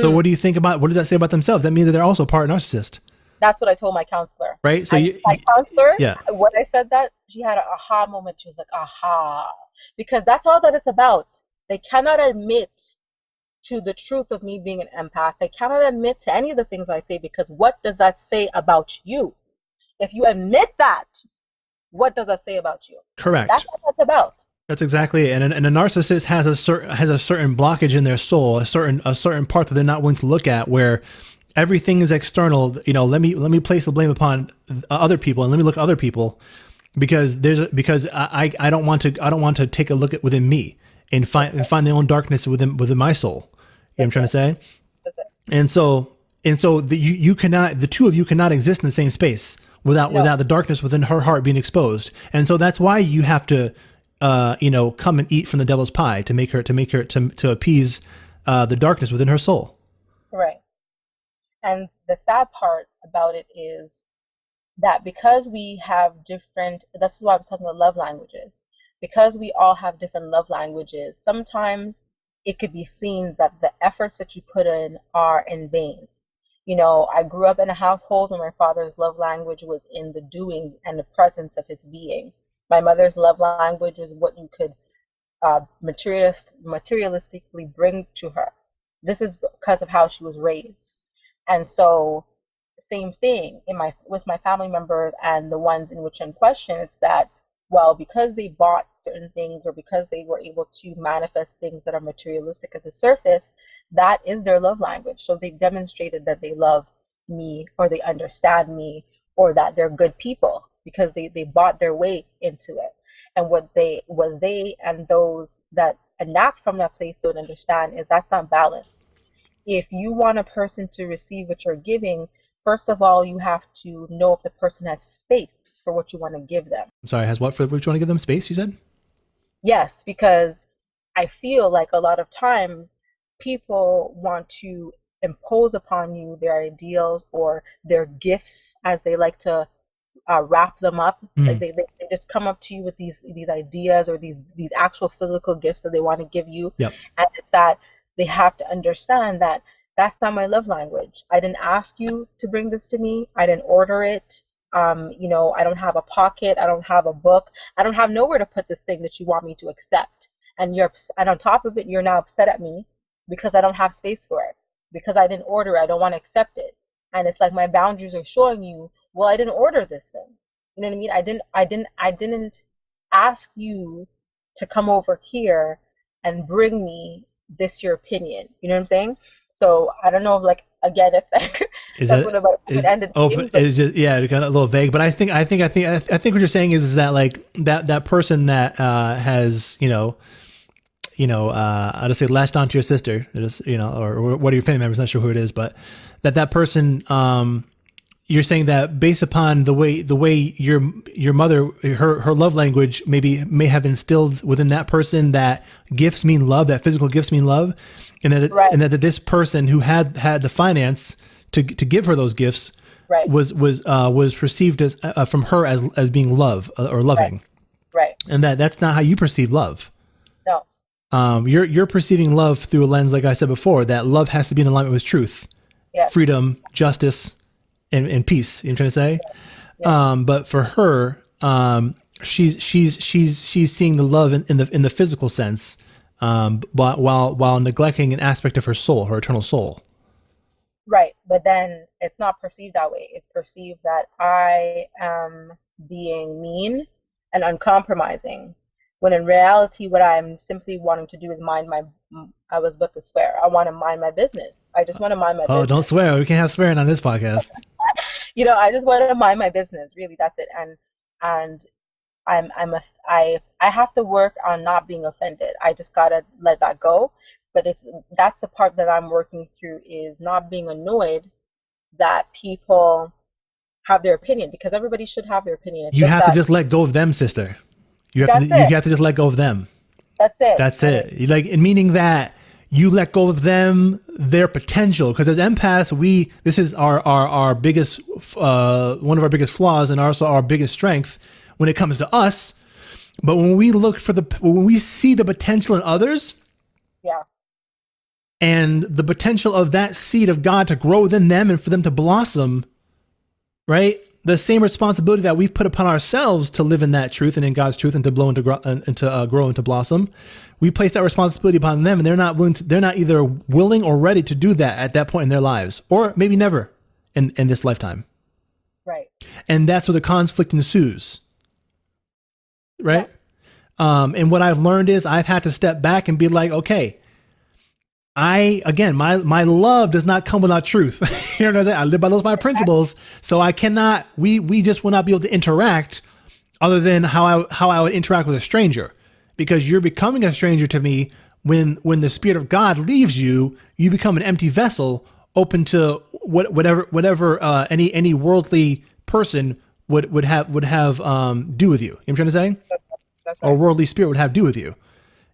So what do you think what does that say about themselves? That means that they're also part narcissist. That's what I told my counselor. Right. So my counselor, when I said that, she had an aha moment. She was like, aha, because that's all that it's about. They cannot admit to the truth of me being an empath. They cannot admit to any of the things I say, because what does that say about you? If you admit that, what does that say about you? Correct. That's what that's about. That's exactly it. And a narcissist has a certain blockage in their soul, a certain part that they're not willing to look at, where everything is external. Let me place the blame upon other people, and let me look at other people, because I don't want to take a look at within me and find their own darkness within my soul. You know what I'm trying to say? And so you cannot, the two of you cannot exist in the same space without the darkness within her heart being exposed. And so that's why you have to come and eat from the devil's pie to appease the darkness within her soul. Right. And the sad part about it is that because we have different, this is why I was talking about love languages, because we all have different love languages, sometimes it could be seen that the efforts that you put in are in vain. I grew up in a household where my father's love language was in the doing and the presence of his being. My mother's love language was what you could materialistically bring to her. This is because of how she was raised. And so, same thing with my family members and the ones in which in question, it's that, well, because they bought certain things or because they were able to manifest things that are materialistic at the surface, that is their love language. So they demonstrated that they love me, or they understand me, or that they're good people, because they bought their way into it. And what they and those that enact from that place don't understand is that's not balance. If you want a person to receive what you're giving, first of all, you have to know if the person has space for what you want to give them. I'm sorry, has what for what you want to give them? Space, you said? Yes, because I feel like a lot of times people want to impose upon you their ideals or their gifts, as they like to wrap them up. Like they just come up to you with these ideas or these actual physical gifts that they want to give you. Yep. And it's that they have to understand that that's not my love language. I didn't ask you to bring this to me. I didn't order it. I don't have a pocket. I don't have a book. I don't have nowhere to put this thing that you want me to accept. And on top of it, you're now upset at me because I don't have space for it, because I didn't order it. I don't want to accept it. And it's like my boundaries are showing you, well, I didn't order this thing. You know what I mean? I didn't ask you to come over here and bring me this your opinion. You know what I'm saying? So I don't know if, like, again, if that's what it ended. It's just, yeah, it got a little vague. But I think what you're saying is that, like, that person that has I'll just say latched onto your sister, just or one of your family members, not sure who it is, but that person You're saying that based upon the way your mother, her love language may have instilled within that person that gifts mean love, that physical gifts mean love, and Right. that this person who had the finance to give her those gifts Right. was perceived as from her as being love or Right. loving, Right. and that's not how you perceive love. No. You're perceiving love through a lens, like I said before, that love has to be in alignment with truth, Yes. freedom, justice, and peace. You know what I'm trying to say? Yeah. But for her, she's seeing the love in the physical sense, while neglecting an aspect of her soul, her eternal soul. Right. But then it's not perceived that way. It's perceived that I am being mean and uncompromising. When in reality, what I'm simply wanting to do is mind my, I was about to swear. I want to mind my business. I just want to mind my Oh, don't business. swear. We can't have swearing on this podcast. I just want to mind my business. Really, that's it. And I have to work on not being offended. I just gotta let that go. But that's the part that I'm working through, is not being annoyed that people have their opinion, because everybody should have their opinion. It's You just have to that just let go of them, sister. that's You it. have to just let go of them. That's it. That's it. Like, meaning that you let go of them, their potential. Because as empaths, this is our biggest, one of our biggest flaws, and also our biggest strength when it comes to us. But when we see the potential in others, Yeah. and the potential of that seed of God to grow within them and for them to blossom, right? The same responsibility that we've put upon ourselves to live in that truth and in God's truth and to grow and to blossom, we place that responsibility upon them, and they're not either willing or ready to do that at that point in their lives, or maybe never in this lifetime. Right. And that's where the conflict ensues, right? Yeah. And what I've learned is I've had to step back and be like, okay, my love does not come without truth. You know what I'm saying? I live by those five principles, so I cannot. We just will not be able to interact other than how I would interact with a stranger, because you're becoming a stranger to me when the Spirit of God leaves you. You become an empty vessel, open to whatever any worldly person would have do with you. You know what I'm trying to say? That's right. Or worldly spirit would have do with you.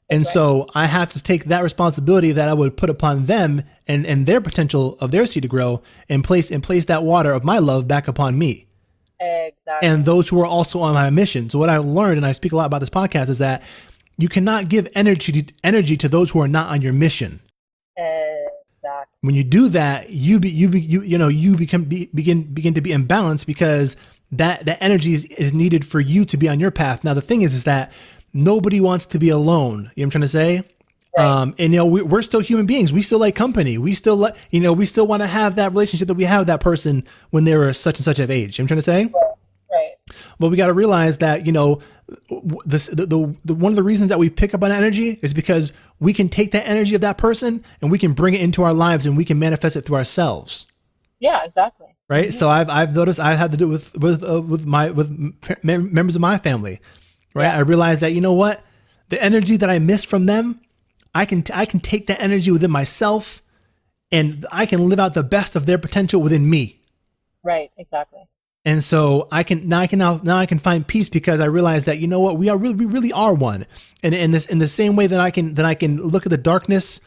And so I have to take that responsibility that I would put upon them and their potential of their seed to grow, and place that water of my love back upon me. Exactly. And those who are also on my mission. So what I learned, and I speak a lot about this podcast, is that you cannot give energy to those who are not on your mission. Exactly. When you do that, you begin to be imbalanced, because that energy is needed for you to be on your path. Now the thing is that nobody wants to be alone. You know what I'm trying to say? Right. And we're still human beings. We still like company. We still we still want to have that relationship that we have with that person when they were such and such of age. You know what I'm trying to say? Right. But we got to realize that, the one of the reasons that we pick up on energy is because we can take that energy of that person and we can bring it into our lives, and we can manifest it through ourselves. Yeah, exactly. Right. Mm-hmm. So I've noticed I've had to do it with members of my family. Right. Yeah. I realized that, the energy that I missed from them, I can take that energy within myself, and I can live out the best of their potential within me. Right. Exactly. And so I can find peace, because I realize that, we really are one. And in the same way that I can look at the darkness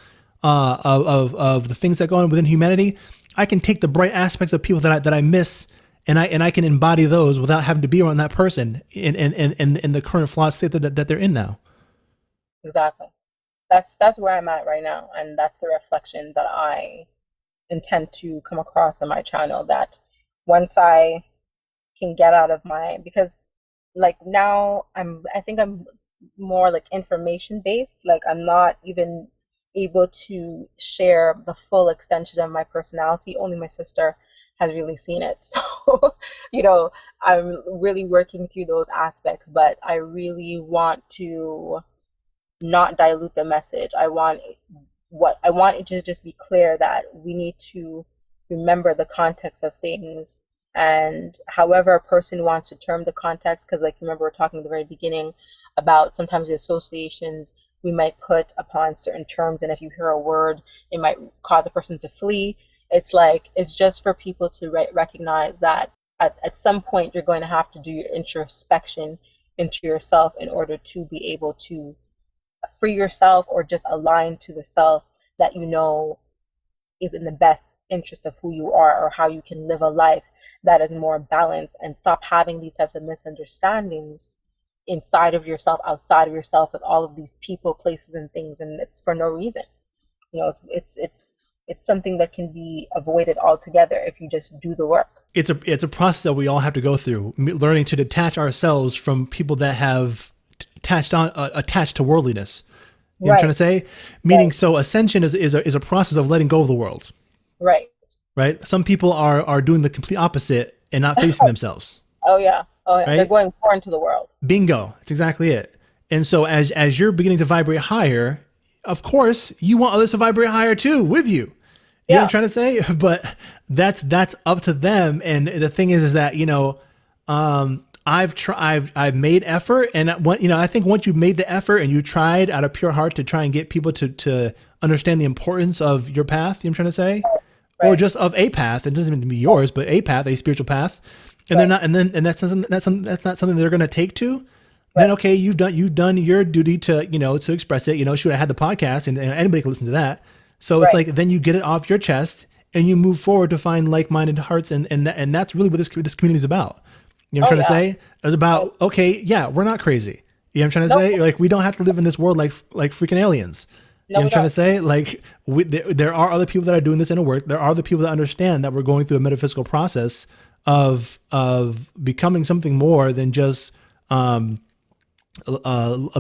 of the things that go on within humanity, I can take the bright aspects of people that I miss, and I can embody those without having to be around that person in the current flawed state that they're in now. Exactly. That's where I'm at right now, and that's the reflection that I intend to come across on my channel. That once I can get out of because like now I think I'm more like information based. Like I'm not even able to share the full extension of my personality. Only my sister has really seen it. So, I'm really working through those aspects, but I really want to not dilute the message. I want it to just be clear that we need to remember the context of things, and however a person wants to term the context, because like remember we're talking at the very beginning about sometimes the associations we might put upon certain terms, and if you hear a word, it might cause a person to flee. It's like, it's just for people to recognize that at some point you're going to have to do your introspection into yourself in order to be able to free yourself, or just align to the self that you know is in the best interest of who you are, or how you can live a life that is more balanced, and stop having these types of misunderstandings inside of yourself, outside of yourself, with all of these people, places, and things, and it's for no reason. You know, it's something that can be avoided altogether if you just do the work. It's a process that we all have to go through, learning to detach ourselves from people that have attached to worldliness. You know what I'm trying to say? Meaning, so ascension is a process of letting go of the world. Right. Right. Some people are doing the complete opposite and not facing themselves. Oh yeah. Right? They're going more into the world. Bingo. That's exactly it. And so as you're beginning to vibrate higher, of course, you want others to vibrate higher too with you. You know what I'm trying to say? But that's up to them. And the thing is that, you know, I've made effort, and I think once you've made the effort and you tried out of pure heart to try and get people to understand the importance of your path, you know what I'm trying to say? Right. Or just of a path. It doesn't mean to be yours, but a path, a spiritual path. And they're not, and that's not something they're going to take to. Then, okay, you've done your duty to express it, shoot, I had the podcast and anybody can listen to that. So it's like, then you get it off your chest and you move forward to find like-minded hearts. And that's really what this community is about. You know what I'm trying to say? It's about, okay, yeah, we're not crazy. You know what I'm trying to say? Like, we don't have to live in this world like freaking aliens. You know what I'm trying to say? Like, there are other people that are doing this inner work. There are other people that understand that we're going through a metaphysical process of becoming something more than just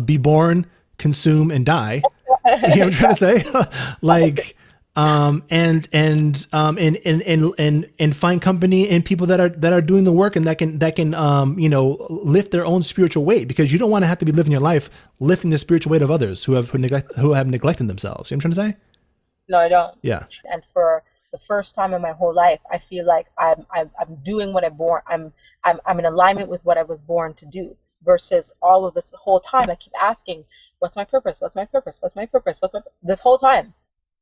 be born, consume, and die. You know what I'm trying to say? Like, and find company in people that are doing the work and that can lift their own spiritual weight, because you don't want to have to be living your life lifting the spiritual weight of others who have neglected themselves. You know what I'm trying to say? No, I don't. Yeah. And for the first time in my whole life, I feel like I'm doing what I'm in alignment with what I was born to do. Versus all of this whole time, I keep asking, what's my purpose? What's my purpose? What's my purpose? This whole time.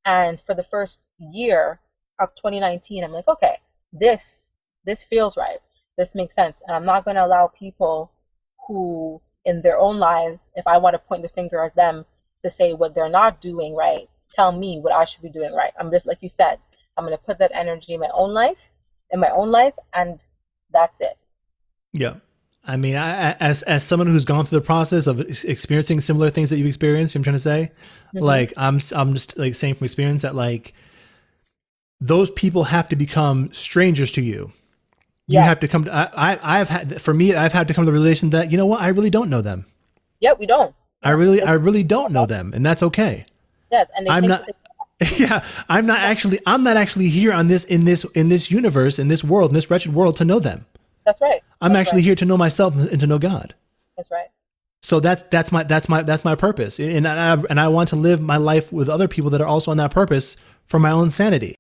And for the first year of 2019, I'm like, okay, this feels right. This makes sense. And I'm not going to allow people who in their own lives, if I want to point the finger at them to say what they're not doing right, tell me what I should be doing right. I'm just, like you said, I'm going to put that energy in my own life, and that's it. Yeah. I mean, as someone who's gone through the process of experiencing similar things that you've experienced, I'm trying to say, like, I'm just like saying from experience that, like, those people have to become strangers to you. You have to come to, I've had to come to the realization that, you know what, I really don't know them. Yeah, we don't. I really don't know them, and that's okay. Yeah, and I'm not actually here in this universe, in this world, in this wretched world, to know them. That's right. I'm actually here to know myself and to know God. That's right. So that's my purpose, and I want to live my life with other people that are also on that purpose for my own sanity.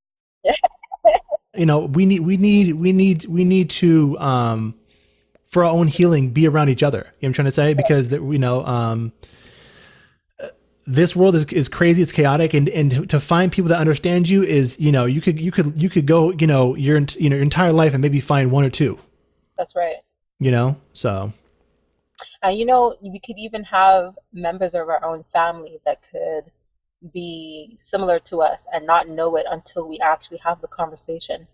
We need to for our own healing be around each other. You know what I'm trying to say? Because this world is crazy, it's chaotic, and to find people that understand you is, you could go your entire life and maybe find one or two. That's right. So. We could even have members of our own family that could be similar to us and not know it until we actually have the conversation.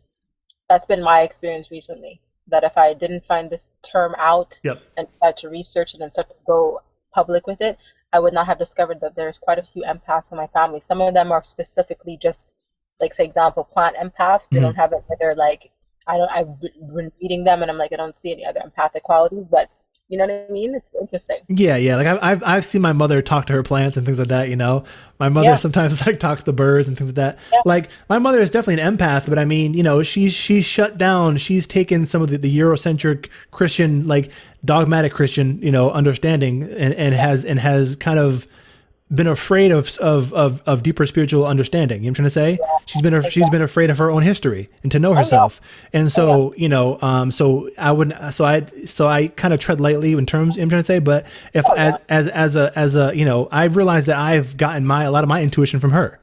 That's been my experience recently, that if I didn't find this term out and try to research it and start to go public with it, I would not have discovered that there's quite a few empaths in my family. Some of them are specifically just, like, say, example, plant empaths. They don't have it where they're like, I've been reading them and I'm like, I don't see any other empathic qualities, but you know what I mean? It's interesting. Yeah. Like I've seen my mother talk to her plants and things like that. My mother sometimes like talks to birds and things like that. Yeah. Like, my mother is definitely an empath, but I mean, she's shut down. She's taken some of the Eurocentric Christian, like dogmatic Christian, understanding and has kind of been afraid of deeper spiritual understanding. You know what I'm trying to say? Yeah, she's been afraid of her own history and to know herself. And so, so I kind of tread lightly in terms, I'm trying to say, but as a, I've realized that I've gotten a lot of my intuition from her.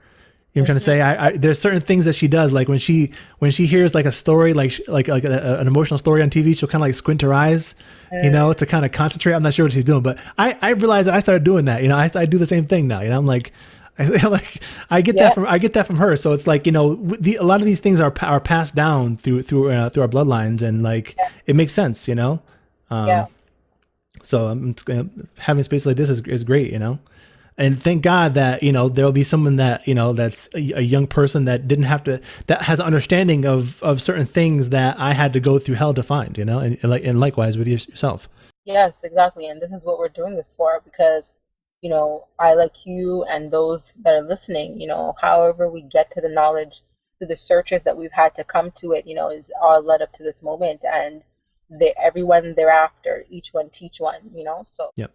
You know what I'm trying to say? There's certain things that she does, like when she hears like a story, an emotional story on TV, she'll kind of like squint her eyes, to kind of concentrate. I'm not sure what she's doing, but I realized that I started doing that. I do the same thing now. I'm like, I get that from her. So it's like, a lot of these things are passed down through our bloodlines, and like it makes sense. So having space like this is great. And thank God that, there'll be someone that, that's a young person that that has an understanding of certain things that I had to go through hell to find, and likewise with yourself. Yes, exactly. And this is what we're doing this for, because, I, like you and those that are listening, however we get to the knowledge through the searches that we've had to come to it, is all led up to this moment, and everyone thereafter, each one teach one, so. Yep.